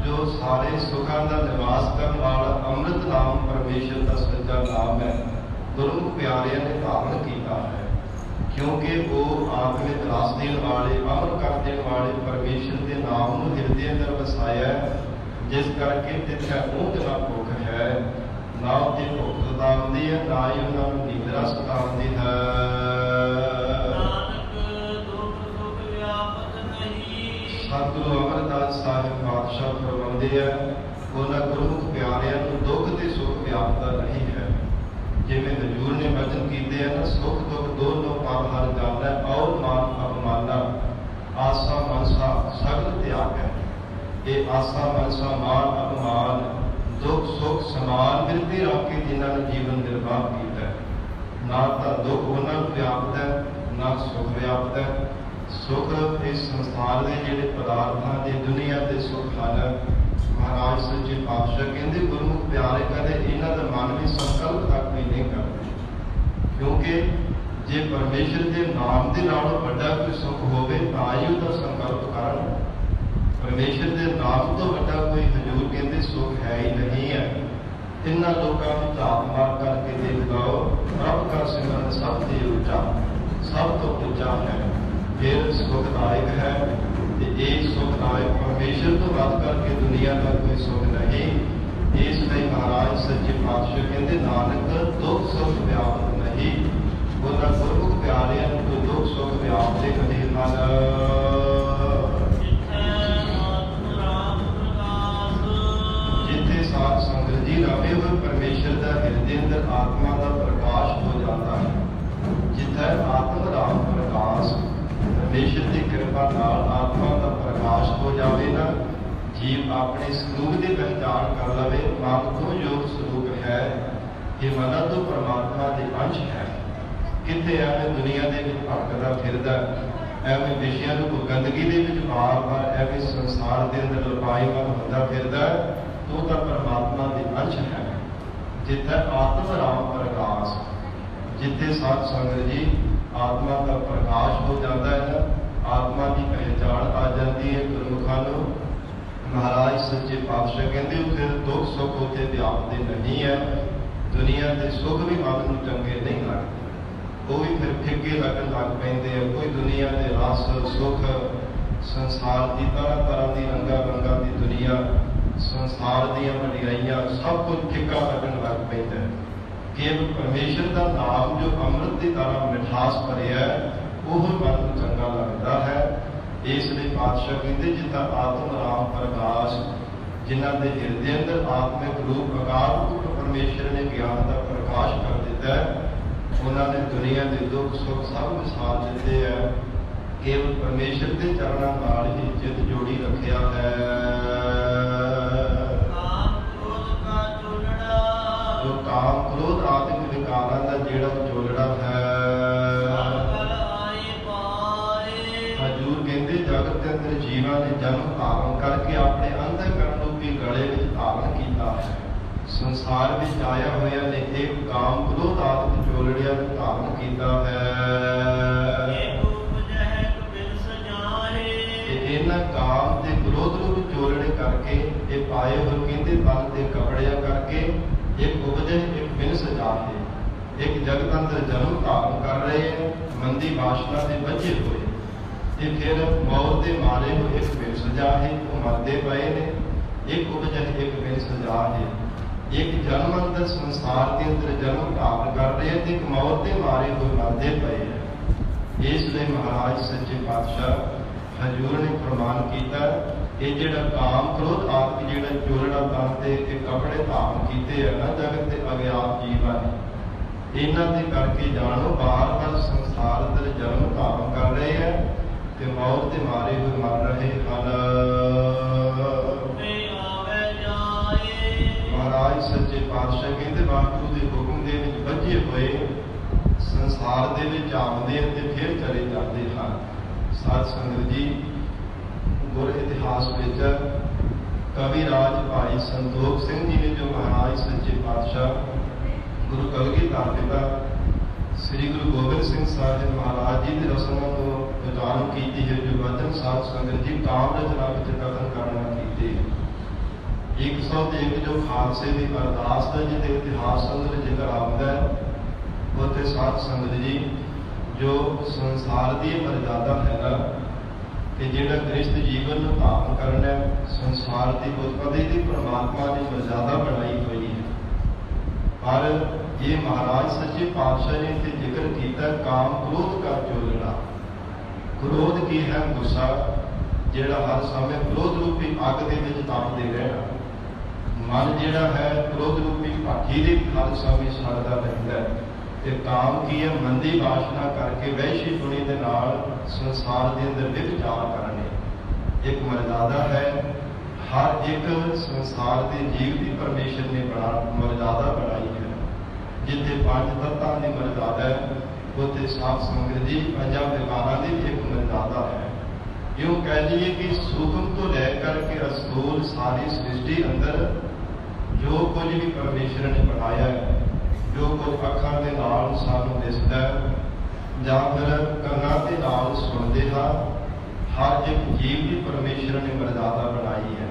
ਜੋ ਸਾਰੇ ਸੁੱਖਾਂ ਦਾ ਨਿਵਾਸ ਕਰਨ ਵਾਲਾ ਅੰਮ੍ਰਿਤ ਨਾਮ ਪਰਮੇਸ਼ਰ ਦਾ ਸੱਚਾ ਨਾਮ ਹੈ, ਗੁਰਮੁਖ ਪਿਆਰਿਆਂ ਨੇ ਧਾਰਨ ਕੀਤਾ ਹੈ। ਕਿਉਂਕਿ ਉਹ ਆਤਮਿਕ ਰਸ ਦੇਣ ਵਾਲੇ, ਅਮਰ ਕਰ ਦੇਣ ਵਾਲੇ ਪਰਮੇਸ਼ਰ ਦੇ ਨਾਮ ਨੂੰ ਹਿਰਦੇ ਅੰਦਰ ਵਸਾਇਆ, ਜਿਸ ਕਰਕੇ ਜਿੱਥੇ ਊਂਘ ਨਾ ਭੁੱਖ ਹੈ, ਨਾ ਤੇ ਭੁੱਖ ਸਤਾਉਂਦੀ ਹੈ, ਨਾ ਹੀ ਉਹਨਾਂ ਨੂੰ ਨੀਂਦਰਾ ਸਤਾਉਂਦੀ ਹੈ। ਸਤਿਗੁਰੂ ਅਮਰਦਾਸ ਸਾਹਿਬ ਪਾਤਸ਼ਾਹ ਫਰਮਾਉਂਦੇ ਆ, ਉਹਨਾਂ ਗੁਰਮੁਖ ਪਿਆਰਿਆਂ ਨੂੰ ਦੁੱਖ ਤੇ ਸੁੱਖ ਵਿਆਪਦਾ ਨਹੀਂ ਹੈ। ਜਿਵੇਂ ਹਜ਼ੂਰ ਨੇ ਵਚਨ ਕੀਤੇ ਹਨ, ਸੁਖ ਦੁੱਖ ਦੋਨੋਂ ਪਲ ਹਰ ਜਾਣੈ, ਔਰ ਮਾਨ ਅਪਮਾਨਾ, ਆਸਾ ਮਨਸਾ ਸਗਲ ਤਿਆਗ ਹੈ। ਇਹ ਆਸਾ ਮਨਸਾ ਮਾਨ ਅਪਮਾਨ ਦੁੱਖ ਸੁੱਖ ਸਮਾਨ ਬਿਰਤੀ ਰੱਖ ਕੇ ਜਿਨ੍ਹਾਂ ਨੇ ਜੀਵਨ ਨਿਰਵਾਹ ਕੀਤਾ, ਨਾ ਤਾਂ ਦੁੱਖ ਉਹਨਾਂ ਨੂੰ ਵਿਆਪਤ ਹੈ, ਨਾ ਸੁੱਖ ਵਿਆਪਤ ਹੈ। ਸੁੱਖ ਇਸ ਸੰਸਾਰ ਦੇ ਜਿਹੜੇ ਪਦਾਰਥਾਂ ਦੇ ਦੁਨੀਆ ਦੇ ਸੁੱਖ ਹਨ, ਮਹਾਰਾਜ ਸੱਚੇ ਪਾਤਸ਼ਾਹ ਕਹਿੰਦੇ ਗੁਰਮੁਖ ਪਿਆਰੇ ਕਦੇ ਇਹਨਾਂ ਦਾ ਮਨ ਵੀ ਸੰਕਲਪ ਤੱਕ ਵੀ ਨਹੀਂ ਕਰਦੇ, ਕਿਉਂਕਿ ਜੇ ਪਰਮੇਸ਼ਰ ਦੇ ਨਾਮ ਦੇ ਨਾਲੋਂ ਵੱਡਾ ਕੋਈ ਸੁੱਖ ਹੋਵੇ ਤਾਂ ਹੀ ਉਹਦਾ ਸੰਕਲਪ ਕਰਨ। ਪਰਮੇਸ਼ਰ ਦੇ ਨਾਮ ਤੋਂ ਵੱਡਾ ਕੋਈ ਹਜ਼ੂਰ ਕਹਿੰਦੇ ਸੁੱਖ ਹੈ ਹੀ ਨਹੀਂ ਹੈ। ਇਹਨਾਂ ਲੋਕਾਂ ਨੂੰ ਝਾਤ ਮਾਰ ਕਰਕੇ ਦੇਖ ਲਓ, ਰੱਬ ਦਾ ਸਿਮਰਨ ਸਭ ਤੋਂ ਉੱਚਾ, ਸਭ ਤੋਂ ਉੱਚਾ ਹੈ, ਫਿਰ ਸੁਖਦਾਇਕ ਹੈ। ਤੇ ਇਹ ਸੁਖਦਾਇਕ ਪਰਮੇਸ਼ਰ ਤੋਂ ਵੱਧ ਕਰਕੇ ਦੁਨੀਆ ਦਾ ਕੋਈ ਸੁੱਖ ਨਹੀਂ। ਇਸ ਲਈ ਮਹਾਰਾਜ ਸੱਚੇ ਪਾਤਸ਼ਾਹ ਕਹਿੰਦੇ ਨਾਨਕ ਦੁੱਖ ਸੁੱਖ ਵਿਆਪਤ ਨਹੀਂ। ਉਹਨਾਂ ਗੁਰਮੁਖ ਪਿਆਰਿਆਂ ਨੂੰ ਕੋਈ ਦੁੱਖ ਸੁੱਖ ਵਿਆਪਦੇ ਕਦੇ ਹਨ। ਸਾਧ ਸੰਗਤ ਜੀ ਰਵੇ ਹੋਏ ਪਰਮੇਸ਼ਰ ਦਾ ਹਿਰਦੇ ਅੰਦਰ ਆਤਮਾ ਦਾ ਪ੍ਰਕਾਸ਼ ਹੋ ਜਾਂਦਾ ਹੈ। ਜਿੱਥੇ ਆਤਮ ਰਾਮ ਪ੍ਰਕਾਸ਼, ਪਰਮੇਸ਼ਰ ਦੀ ਕਿਰਪਾ ਨਾਲ ਆਤਮਾ ਦਾ ਪ੍ਰਕਾਸ਼ ਹੋ ਜਾਵੇ ਨਾ, ਜੀਵ ਆਪਣੇ ਸਰੂਪ ਦੀ ਪਹਿਚਾਣ ਕਰ ਲਵੇ, ਮਨ ਤੋਂ ਯੋਗ ਸਰੂਪ ਹੈ, ਇਹ ਮਨਾਂ ਤੋਂ ਪਰਮਾਤਮਾ ਦੇ ਅੰਸ਼ ਹੈ। ਕਿਤੇ ਐਵੇਂ ਦੁਨੀਆ ਦੇ ਵਿੱਚ ਭਟਕਦਾ ਫਿਰਦਾ, ਐਵੇਂ ਵਿਸ਼ਿਆਂ ਨੂੰ ਗੰਦਗੀ ਦੇ ਵਿੱਚ ਵਾਰ-ਵਾਰ ਐਵੇਂ ਸੰਸਾਰ ਦੇ ਅੰਦਰ ਲਪਾਈਵਾਨ ਹੁੰਦਾ ਫਿਰਦਾ, ਉਹ ਤਾਂ ਪਰਮਾਤਮਾ ਦੇ ਅੰਸ਼ ਹੈ। ਜਿੱਥੇ ਆਤਮ ਰਾਮ ਪ੍ਰਕਾਸ਼, ਜਿੱਥੇ ਸਤ ਸੰਗਤ ਜੀ ਆਤਮਾ ਦਾ ਪ੍ਰਕਾਸ਼ ਹੋ ਜਾਂਦਾ ਹੈ ਨਾ, ਆਤਮਾ ਦੀ ਪਹਿਚਾਣ ਆ ਜਾਂਦੀ ਹੈ ਗੁਰਮੁਖਾਂ ਨੂੰ। ਮਹਾਰਾਜ ਸੱਚੇ ਪਾਤਸ਼ਾਹ ਕਹਿੰਦੇ ਉੱਥੇ ਦੁੱਖ ਸੁੱਖ ਉੱਥੇ ਵਿਆਪਦੇ ਨਹੀਂ ਹੈ। ਦੁਨੀਆ ਦੇ ਸੁੱਖ ਵੀ ਮਨ ਨੂੰ ਚੰਗੇ ਨਹੀਂ ਲੱਗਦੇ, ਉਹ ਵੀ ਫਿਰ ਫਿੱਕੇ ਲੱਗਣ ਲੱਗ ਪੈਂਦੇ ਆ। ਕੋਈ ਦੁਨੀਆ ਦੇ ਰਸ ਸੁੱਖ, ਸੰਸਾਰ ਦੀ ਤਰ੍ਹਾਂ ਤਰ੍ਹਾਂ ਦੀ ਰੰਗਾਂ ਰੰਗਾਂ ਦੀ ਦੁਨੀਆ, ਸੰਸਾਰ ਦੀਆਂ ਵਡਿਆਈਆਂ, ਸਭ ਕੁਝ ਫਿੱਕਾ ਲੱਗਣ ਲੱਗ ਪੈਂਦਾ ਹੈ। ਕੇਵਲ ਪਰਮੇਸ਼ਰ ਦਾ ਨਾਮ ਜੋ ਅੰਮ੍ਰਿਤ ਦੀ ਤਰ੍ਹਾਂ ਮਿਠਾਸ ਭਰਿਆ, ਉਹ ਮਨ ਨੂੰ ਚੰਗਾ ਲੱਗਦਾ ਹੈ। ਇਸ ਲਈ ਪਾਤਸ਼ਾਹ ਕਹਿੰਦੇ ਜਿੱਦਾਂ ਆਤਮ ਰਾਮ ਪ੍ਰਕਾਸ਼, ਜਿਨ੍ਹਾਂ ਦੇ ਹਿਰਦੇ ਅੰਦਰ ਆਤਮਿਕ ਰੂਪ ਆਕਾਰ ਰੂਪ ਪਰਮੇਸ਼ਰ ਨੇ ਗਿਆਨ ਦਾ ਪ੍ਰਕਾਸ਼ ਕਰ ਦਿੱਤਾ ਹੈ, ਉਹਨਾਂ ਨੇ ਦੁਨੀਆ ਦੇ ਦੁੱਖ ਸੁੱਖ ਸਭ ਵਿਸਾਰ ਦਿੱਤੇ ਹੈ। ਕੇਵਲ ਪਰਮੇਸ਼ਰ ਦੇ ਚਰਨਾਂ ਨਾਲ ਹੀ ਚਿੱਤ ਜੋੜੀ ਰੱਖਿਆ ਹੈ। ਜੋ ਕਾਮ ਕ੍ਰੋਧ ਆਦਿਕ ਵਿਕਾਰਾਂ ਦਾ ਜਿਹੜਾ ਜੋਲੜਾ ਹੈ, ਹਜ਼ੂਰ ਕਹਿੰਦੇ ਜਗਤ ਦੇ ਅੰਦਰ ਜੀਵਾਂ ਨੇ ਜਨਮ ਧਾਰਨ ਕਰਕੇ ਆਪਣੇ ਅੰਤःਕਰਣ ਰੂਪੀ ਗਲੇ ਵਿੱਚ ਧਾਰਨ ਕੀਤਾ ਹੈ। ਸੰਸਾਰ ਵਿੱਚ ਆਇਆ ਹੋਇਆ ਨੇ ਇੱਕ ਕਾਮ ਕ੍ਰੋਧ ਆਦਿਕ ਜੋਲੜਿਆਂ ਨੂੰ ਧਾਰਨ ਕੀਤਾ ਹੈ। ਇਹਨਾਂ ਕਾਮ ਤੇ ਕ੍ਰੋਧ ਰੂਪ ਜੋਲੜੇ ਕਰਕੇ ਇਹ ਪਾਏ ਹੋਏ ਕਹਿੰਦੇ ਤਨ ਦੇ ਕੱਪੜਿਆਂ ਕਰਕੇ ਇੱਕ ਉਪਜੇ ਇੱਕ ਬਿਨ ਸਜਾਏ, ਇੱਕ ਜਗਤ ਅੰਦਰ ਜਨਮ ਧਾਰਨ ਕਰ ਰਹੇ ਹੈ, ਮੰਦੀ ਵਾਸ਼ਨਾ ਦੇ ਬੱਝੇ ਹੋਏ, ਤੇ ਫਿਰ ਮੌਤ ਦੇ ਮਾਰੇ ਹੋਏ ਇੱਕ ਬਿਨ ਸਜਾ ਹੈ, ਉਹ ਮਰਦੇ ਪਏ ਨੇ। ਇੱਕ ਉਪਜੇ ਇੱਕ ਬਿਨ ਸਜਾ ਹੈ, ਇੱਕ ਜਨਮ ਅੰਦਰ ਸੰਸਾਰ ਦੇ ਅੰਦਰ ਜਨਮ ਧਾਰਨ ਕਰ ਰਹੇ ਤੇ ਇੱਕ ਮੌਤ ਦੇ ਮਾਰੇ ਹੋਏ ਮਰਦੇ ਪਏ ਹੈ। ਇਸ ਲਈ ਮਹਾਰਾਜ ਸੱਚੇ ਪਾਤਸ਼ਾਹ ਹਜ਼ੂਰ ਨੇ ਪ੍ਰਮਾਣ ਕੀਤਾ, ਇਹ ਜਿਹੜਾ ਕਾਮ ਕ੍ਰੋਧ ਆਦਿ ਜਿਹੜਾ ਜੋਲੜਾ ਤਨ ਤੇ ਕੱਪੜੇ ਧਾਰਨ ਕੀਤੇ ਹੈ ਨਾ ਜਗਤ ਦੇ ਅਗਿਆਤ ਜੀਵਾਂ ਨੇ, ਇਹਨਾਂ ਦੇ ਕਰਕੇ ਜਾਣੋ ਬਾਰ-ਬਾਰ ਸੰਸਾਰ ਅੰਦਰ ਜਨਮ ਧਾਰਨ ਕਰ ਰਹੇ ਹੈ ਤੇ ਮੌਤ ਦੇ ਮਾਰੇ ਹੋਏ ਮਰ ਰਹੇ ਹਨ। ਮਹਾਰਾਜ ਸੱਚੇ ਪਾਤਸ਼ਾਹ ਕਹਿੰਦੇ ਵਾਹਿਗੁਰੂ ਦੇ ਹੁਕਮ ਦੇ ਵਿੱਚ ਬੱਝੇ ਹੋਏ ਸੰਸਾਰ ਦੇ ਵਿੱਚ ਆਉਂਦੇ ਅਤੇ ਫਿਰ ਚਲੇ ਜਾਂਦੇ ਹਨ। ਸਾਧ ਸੰਗਤ ਜੀ, ਗੁਰ ਇਤਿਹਾਸ ਵਿੱਚ ਕਵੀ ਰਾਜ ਭਾਈ ਸੰਤੋਖ ਸਿੰਘ ਜੀ ਨੇ ਜੋ ਮਹਾਰਾਜ ਸੱਚੇ ਪਾਤਸ਼ਾਹ ਗੁਰੂ ਕਲਗੀਧਰ ਪਿਤਾ ਸ੍ਰੀ ਗੁਰੂ ਗੋਬਿੰਦ ਸਿੰਘ ਸਾਹਿਬ ਮਹਾਰਾਜ ਜੀ ਦੀ ਰਸਮਾਂ ਤੋਂ ਉਚਾਰਨ ਕੀਤੀ ਹੈ, ਜੋ ਵਚਨ ਸਾਧ ਸੰਗਤ ਜੀ ਕਾਮ ਰਚਨਾ ਵਿੱਚ ਕਥਨ ਕਰਨਾ ਕੀਤੇ। 101 ਜੋ ਖਾਲਸੇ ਦੀ ਅਰਦਾਸ ਦਾ ਜਿਹਦੇ ਇਤਿਹਾਸ ਅੰਦਰ ਜ਼ਿਕਰ ਆਉਂਦਾ ਹੈ, ਉੱਥੇ ਸਾਧ ਸੰਗਤ ਜੀ ਜੋ ਸੰਸਾਰ ਦੀ ਮਰਜ਼ਾਦਾ ਹੈ ਨਾ, ਕਿ ਜਿਹੜਾ ਗ੍ਰਸਥ ਜੀਵਨ ਨੂੰ ਧਾਰਨ ਕਰਨਾ, ਸੰਸਾਰ ਦੀ ਉਤਪਤੀ ਦੀ ਪਰਮਾਤਮਾ ਨੇ ਮਰਜ਼ਾਦਾ ਬਣਾਈ ਹੋਈ ਹੈ। ਪਰ ਇਹ ਮਹਾਰਾਜ ਸੱਚੇ ਪਾਤਸ਼ਾਹ ਨੇ ਇੱਥੇ ਜ਼ਿਕਰ ਕੀਤਾ ਕਾਮ ਕ੍ਰੋਧ ਦਾ ਜੋਲੜਾ। ਕ੍ਰੋਧ ਕੀ ਹੈ? ਗੁੱਸਾ, ਜਿਹੜਾ ਹਰ ਸਮੇਂ ਕ੍ਰੋਧ ਰੂਪੀ ਅੱਗ ਦੇ ਵਿੱਚ ਤਪਦੇ ਰਹਿਣਾ। मन जिहड़ा है क्रोध रूपी भाठी दे हर समय सड़दा रहिंदा है। ते काम की है मंदी वासना करके वैश्य गुणी दे नाल संसार दे अंदर विचार करने। एक मर्यादा है, हर एक संसार के जीव की परमेश्वर ने मर्यादा बनाई है। जिथे पंज तत्तां की मर्यादा है उत्थे सात संगत जी पंजां विकारां की भी एक मर्यादा है। यूं कह लीए कि सूक्ष्म तो लेकर के स्थूल सारी सृष्टि अंदर जो कुछ भी परमेश्वर ने बनाया है, जो कुछ अखां दे नाल सानूं दिसदा है जां फिर कंनां दे नाल सुणदे हां, हर एक जीव की परमेश्वर ने मर्यादा बनाई है।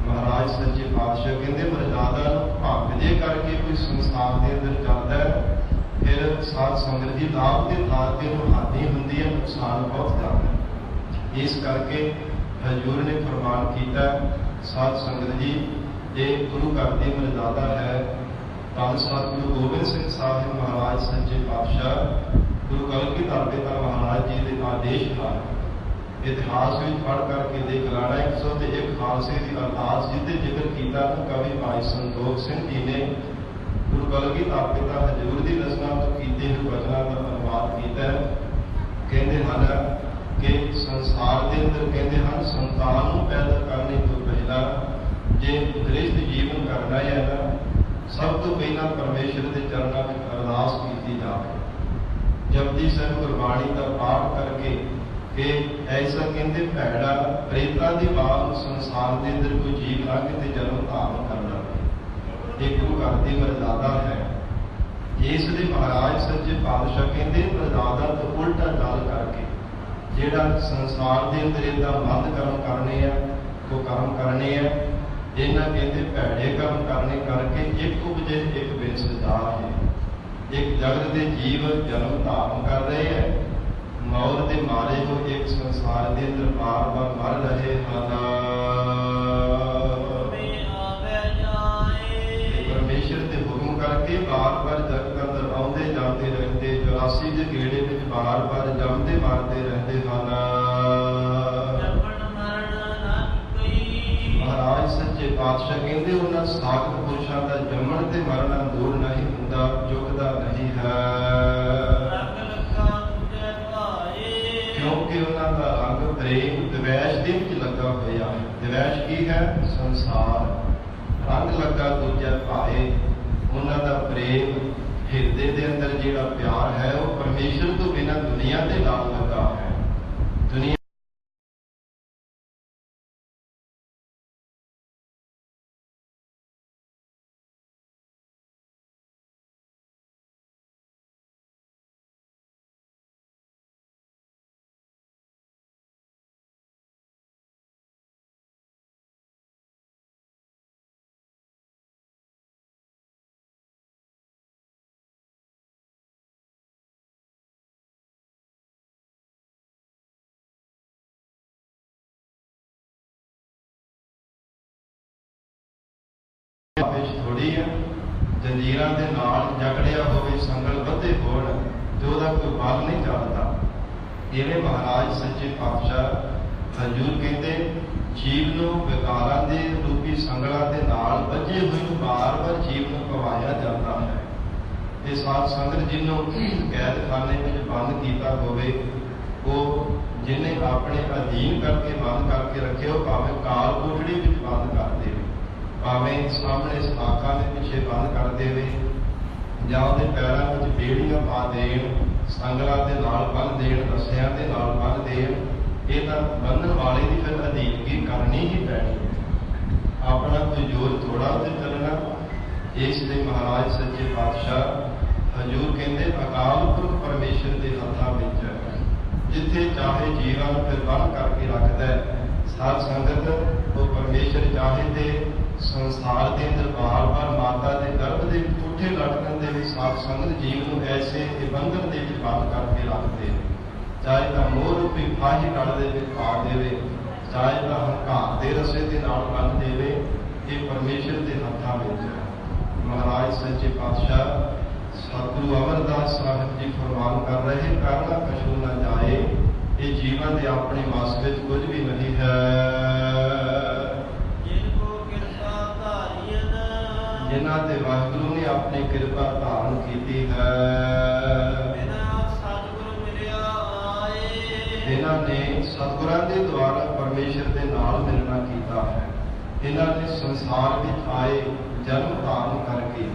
महाराज सच्चे पातशाह कहते मर्यादा भंग जे करके कोई संसार के अंदर चलता है, फिर साध संगत जी लाभ के थां ते हानि हुंदी है, नुकसान बहुत ज़्यादा है। इस करके हजूर ने फरमान किया, साध संगत जी ये गुरु घर की मर्यादा है। धन सतगुरु गोबिंद सिंह साहिब महाराज सच्चे पातशाह गुरु कलगीधर पिता महाराज जी के आदेश नाल इतिहास में पढ़ करके देख लाना 101 खालसे की अरदास जिससे जिक्र किया कवि भाई संतोख सिंह जी ने गुरु कलगीधर पिता हजूर की रचना तो कीते हुए वचनों का अनुवाद किया। कहते हैं कि संसार के अंदर कहते हैं संतान पैदा करने तो पहला जे गृहस्थ जीवन करना है ना, सब तो पहला परमेश्वर के चरणों में अरदास की जाए। जपजी साहिब गुरबाणी का पाठ करके कि ऐसा कहते भैड़ा प्रेता की बात संसार के अंदर कोई जीव ना कि जन्म धारण करना, ये गुरु घर की मर्यादा है। इसलिए महाराज सच्चे पातशाह कहते मर्यादा तो उल्टा चाल करके जिहड़ा संसार के अंदर इदा मंद कर्म करने हैं वो कर्म करने हैं, इन्हां कहते भैड़े कर्म करने करके एक उपजे एक बेसजा है। एक जगत के जीव जन्म धारण कर रहे हैं, मौत के मारे हो एक संसार के अंदर बार बार मर रहे हैं। परमेश्वर के हुक्म करके बार बार जगत अंदर आते जाते रहते, 84 के गेड़े में बार बार जमते मारते रहते हैं। महाराज सच्चे पातशाह कहते उन्होंने साधक पुरुषों का जमन ते मरना दूर नहीं होता, चुकता नहीं है, क्योंकि उन्होंने रंग प्रेम द्वेष के विच लगा होया है। द्वेष की है संसार, रंग लगा दूजा भाए, उन्होंने प्रेम हिरदे के अंदर जिहड़ा प्यार है वो परमेश्वर तो बिना दुनिया के नाल लगा है। दुनिया थोड़ी है, जंजीरां दे नाल जकड़िया होवे संगल बद्धे होण ते ओहदा कोई बल नहीं चलता। इवें महाराज सच्चे पातशाह हजूर कहते जीव नूं विकारां दे रूपी संगलां दे नाल बझे होए बार बार जीव नूं पवाया जाता है। ये साध संगत जिन्हों कैद खाने में बंद किया होवे वो जिन्हें अपने अधीन करके बंद करके रखे हो, भावें काल कोठड़ी में बंद कर दे, भावें सामने सलाखा के पिछे बंद कर दे, जां उहदे पैरां विच बेड़ियां पा देण, संगलां दे नाल बन्ह देण, रस्सियां दे नाल बन्ह देण, ये तां बन्हण वाले की फिर अधीनगी करनी ही पैनी है। अपना कोई जोर थोड़ा ते चलना। इसलिए महाराज सच्चे पातशाह हजूर कहते अकाल पुरख परमेश्वर के हत्थां विच जिथे चाहे जीवां नूं फिर बंद करके रखदा है। साध संगत वो परमेश्वर चाहे ते संसार के अंदर बार बार माता के गर्भ के पुठे लटकन के भी साध संगत जीव को ऐसे बंधन के बंद करके रख दे, चाहे तो मोह रूपी फाही गल दे पा दे, चाहे तो हंकार के रसे के नाल बन दे, ये परमेश्वर के हत्थों में है। महाराज सच्चे पातशाह सतगुरु अमरदास साहिब जी फरमान कर रहे करना कछू न जाए, ये जीवन के अपने वास में कुछ भी नहीं है। ਜਿਨ੍ਹਾਂ ਤੇ ਵਾਹਿਗੁਰੂ ਨੇ ਆਪਣੀ ਕਿਰਪਾ ਧਾਰਨ ਕੀਤੀ ਹੈ। ਇਹਨਾਂ ਨੇ ਸਤਿਗੁਰਾਂ ਦੇ ਦੁਆਰਾ ਪਰਮੇਸ਼ਰ ਦੇ ਨਾਲ ਮਿਲਣਾ ਕੀਤਾ ਹੈ। ਇਹਨਾਂ ਨੇ ਸੰਸਾਰ ਵਿੱਚ ਆਏ ਜਨਮ ਧਾਰਨ ਕਰਕੇ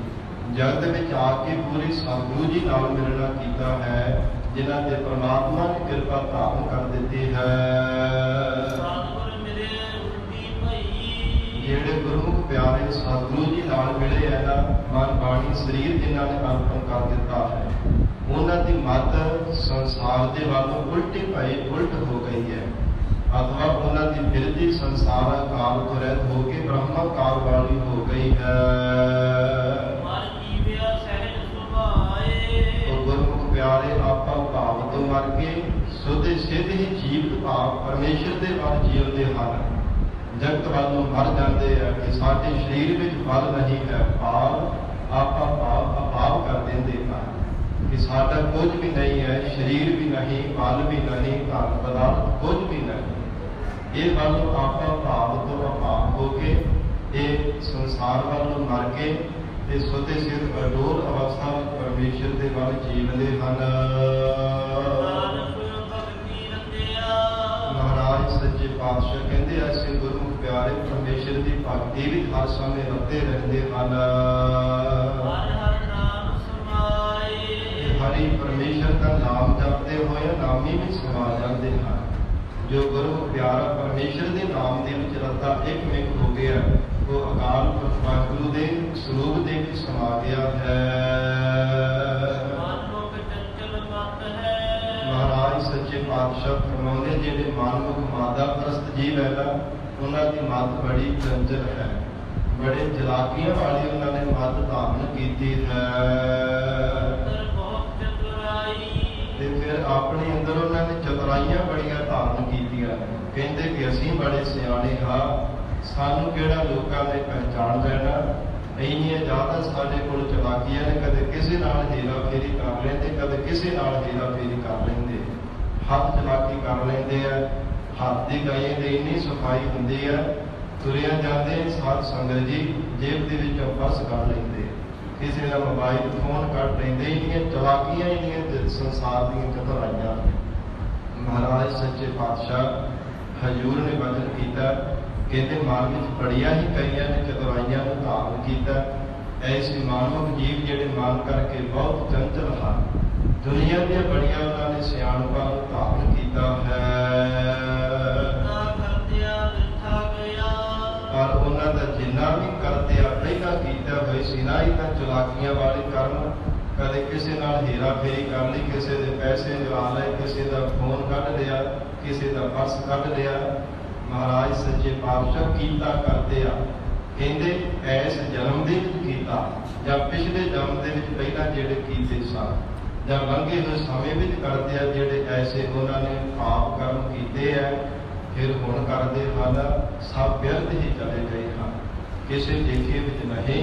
ਜਗਤ ਵਿੱਚ ਆ ਕੇ ਪੂਰੇ ਸਤਿਗੁਰੂ ਜੀ ਨਾਲ ਮਿਲਣਾ ਕੀਤਾ ਹੈ, ਜਿਨ੍ਹਾਂ ਤੇ ਪਰਮਾਤਮਾ ਨੇ ਕਿਰਪਾ ਧਾਰਨ ਕਰ ਦਿੱਤੀ ਹੈ। ਜਿਹੜੇ ਗੁਰਮੁਖ ਪਿਆਰੇ ਸਤਿਗੁਰੂ ਜੀ ਨਾਲ ਮਿਲੇ ਹੈ ਨਾ, ਮਨ ਬਾਣੀ ਸਰੀਰ ਜਿਨ੍ਹਾਂ ਨੇ ਅਰਪਣ ਕਰ ਦਿੱਤਾ ਹੈ, ਉਹਨਾਂ ਦੀ ਮੱਤ ਸੰਸਾਰ ਦੇ ਵੱਲੋਂ ਉਲਟ ਹੋ ਗਈ ਹੈ, ਅਥਵਾ ਉਹਨਾਂ ਦੀ ਬਿਰਤੀ ਸੰਸਾਰ ਕਾਲ ਤੋਂ ਰਹਿਤ ਹੋ ਕੇ ਬ੍ਰਹਮਾ ਕਾਲ ਵਾਲੀ ਹੋ ਗਈ ਹੈ। ਗੁਰਮੁਖ ਪਿਆਰੇ ਆਪਾਂ ਭਾਵ ਤੋਂ ਮਰ ਕੇ ਸੁਧ ਸਿੱਧ ਹੀ ਜੀਵਤ ਭਾਵ ਪਰਮੇਸ਼ਰ ਦੇ ਵੱਲ ਜੀਉਂਦੇ ਹਨ। ਜਗਤ ਵੱਲੋਂ ਮਰ ਜਾਂਦੇ ਆ ਕਿ ਸਾਡੇ ਸਰੀਰ ਵਿੱਚ ਬਲ ਨਹੀਂ ਹੈ, ਆਪਾਂ ਭਾਵ ਕਰ ਦਿੰਦੇ ਹਨ ਕਿ ਸਾਡਾ ਕੁਝ ਵੀ ਨਹੀਂ ਹੈ, ਸਰੀਰ ਵੀ ਨਹੀਂ, ਬਲ ਵੀ ਨਹੀਂ, ਧਨ ਪਦਾਰਥ ਕੁਝ ਵੀ ਨਹੀਂ। ਇਹ ਵੱਲੋਂ ਆਪਾਂ ਭਾਵ ਤੋਂ ਅਭਾਵ ਹੋ ਕੇ ਇਹ ਸੰਸਾਰ ਵੱਲੋਂ ਮਰ ਕੇ ਤੇ ਸੁੱਤੇ ਸਿੱਧ ਅਡੋਲ ਅਵਸਥਾ ਵਿੱਚ ਪਰਮੇਸ਼ਰ ਦੇ ਵੱਲ ਜੀਵਦੇ ਹਨ। ਮਹਾਰਾਜ ਸੱਚੇ ਪਾਤਸ਼ਾਹ ਕਹਿੰਦੇ ਐਸੇ ਗੁਰਮੁਖ ਪਿਆਰੇ ਪਰਮੇਸ਼ਰ ਦੀ ਭਗਤੀ ਵਿੱਚ ਹਰ ਸਮੇਂ ਰੱਤੇ ਰਹਿੰਦੇ ਹਨ। ਹਰੀ ਪਰਮੇਸ਼ਰ ਦਾ ਨਾਮ ਜਪਦੇ ਹੋਏ ਨਾਮੀ ਵਿੱਚ ਸਮਾ ਜਾਂਦੇ ਹਨ। ਜੋ ਗੁਰਮੁਖ ਪਿਆਰਾ ਪਰਮੇਸ਼ਰ ਦੇ ਨਾਮ ਦੇ ਵਿੱਚ ਰੱਤਾ ਇੱਕ ਮਿਕ ਹੋ ਗਿਆ, ਉਹ ਅਕਾਲ ਪੁਰਖ ਵਾਹਿਗੁਰੂ ਦੇ ਸਰੂਪ ਦੇ ਵਿੱਚ ਸਮਾ ਗਿਆ ਹੈ। ਮਹਾਰਾਜ ਸੱਚੇ ਪਾਤਸ਼ਾਹ ਫਰਮਾਉਂਦੇ ਜਿਹੜੇ ਮਾਨਵ ਮਾਦਾ ਪ੍ਰਸਤ ਜੀਵ ਹੈ ਨਾ, ਉਹਨਾਂ ਦੀ ਮੱਤ ਬੜੀ ਚੰਚਲ ਹੈ, ਬੜੇ ਚਲਾਕੀਆਂ ਵਾਲੀ ਉਹਨਾਂ ਨੇ ਮੱਤ ਧਾਰਨ ਕੀਤੀ ਹੈ। ਤੇ ਫਿਰ ਆਪਣੇ ਅੰਦਰ ਉਹਨਾਂ ਨੇ ਚਤੁਰਾਈਆਂ ਬੜੀਆਂ ਧਾਰਨ ਕੀਤੀਆਂ। ਕਹਿੰਦੇ ਕਿ ਅਸੀਂ ਬੜੇ ਸਿਆਣੇ ਹਾਂ, ਸਾਨੂੰ ਕਿਹੜਾ ਲੋਕਾਂ ਨੇ ਪਹਿਚਾਣ ਲੈਣਾ, ਇੰਨੀਆਂ ਜ਼ਿਆਦਾ ਸਾਡੇ ਕੋਲ ਚਲਾਕੀਆਂ ਨੇ। ਕਦੇ ਕਿਸੇ ਨਾਲ ਹੇਰਾ ਫੇਰੀ ਕਰ ਲੈਂਦੇ, ਕਦੇ ਕਿਸੇ ਨਾਲ ਹੇਰਾ ਫੇਰੀ ਕਰ ਲੈਂਦੇ, ਹੱਥ ਚਲਾਕੀ ਕਰ ਲੈਂਦੇ ਆ। ਹੱਥ ਦੀ ਗਾਈਆਂ ਦੀ ਇੰਨੀ ਸਫਾਈ ਹੁੰਦੀ ਆ, ਤੁਰਿਆ ਜਾਂਦੇ ਸਾਧ ਸੰਗਤ ਜੀ ਜੇਬ ਦੇ ਵਿੱਚੋਂ ਪਰਸ ਕੱਢ ਲੈਂਦੇ, ਕਿਸੇ ਦਾ ਮੋਬਾਈਲ ਫੋਨ ਕੱਢ ਲੈਂਦੇ। ਇੰਨੀਆਂ ਚਲਾਕੀਆਂ, ਇੰਨੀਆਂ ਸੰਸਾਰ ਦੀਆਂ ਚਤੁਰਾਈਆਂ। ਮਹਾਰਾਜ ਸੱਚੇ ਪਾਤਸ਼ਾਹ ਹਜ਼ੂਰ ਨੇ ਵਚਨ ਕੀਤਾ, ਕਹਿੰਦੇ ਮਨ ਵਿੱਚ ਬੜੀਆਂ ਹੀ ਕਈਆਂ ਨੇ ਚਤੁਰਾਈਆਂ ਨੂੰ ਧਾਰਨ ਕੀਤਾ। ਐਸੇ ਮਾਨਵ ਜੀਵ ਜਿਹੜੇ ਮਨ ਕਰਕੇ ਬਹੁਤ ਚੰਚਲ ਹਨ, ਦੁਨੀਆ ਦੀਆਂ ਬੜੀਆਂ ਉਹਨਾਂ ਨੇ ਸਿਆਣਪਾਂ ਨੂੰ ਧਾਰਨ ਕੀਤਾ ਹੈ। ਪਰ ਉਹਨਾਂ ਦਾ ਜਿੰਨਾ ਵੀ ਕਰਤਿਆ ਪਹਿਲਾਂ ਕੀਤਾ ਹੋਏ ਸੀ ਨਾ, ਇਹ ਤਾਂ ਚਲਾਕੀਆਂ ਵਾਲੇ ਕਰਮ। ਕਦੇ ਕਿਸੇ ਨਾਲ ਹੇਰਾ ਫੇਰੀ ਕਰ ਲਈ, ਕਿਸੇ ਦੇ ਪੈਸੇ ਜਵਾ ਲਏ, ਕਿਸੇ ਦਾ ਫੋਨ ਕੱਢ ਲਿਆ, ਕਿਸੇ ਦਾ ਪਰਸ ਕੱਢ ਲਿਆ। ਮਹਾਰਾਜ ਸੱਚੇ ਪਾਤਸ਼ਾਹ ਕੀਤਾ ਕਰਦੇ ਆ, ਕਹਿੰਦੇ ਐਸ ਜਨਮ ਦੇ ਵਿੱਚ ਕੀਤਾ ਜਾਂ ਪਿਛਲੇ ਜਨਮ ਦੇ ਵਿੱਚ ਪਹਿਲਾਂ ਜਿਹੜੇ ਕੀਤੇ ਸਨ, ਜਾਂ ਲੰਘੇ ਹੋਏ ਸਮੇਂ ਵਿੱਚ ਕਰਦੇ ਆ ਜਿਹੜੇ ਐਸੇ ਉਹਨਾਂ ਨੇ ਪਾਪ ਕਰਮ ਕੀਤੇ ਆ, ਫਿਰ ਹੁਣ ਕਰਦੇ ਹਨ, ਸਭ ਵਿਅਰਥ ਹੀ ਚਲੇ ਗਏ ਹਨ, ਕਿਸੇ ਲੇਖੇ ਵਿੱਚ ਨਹੀਂ।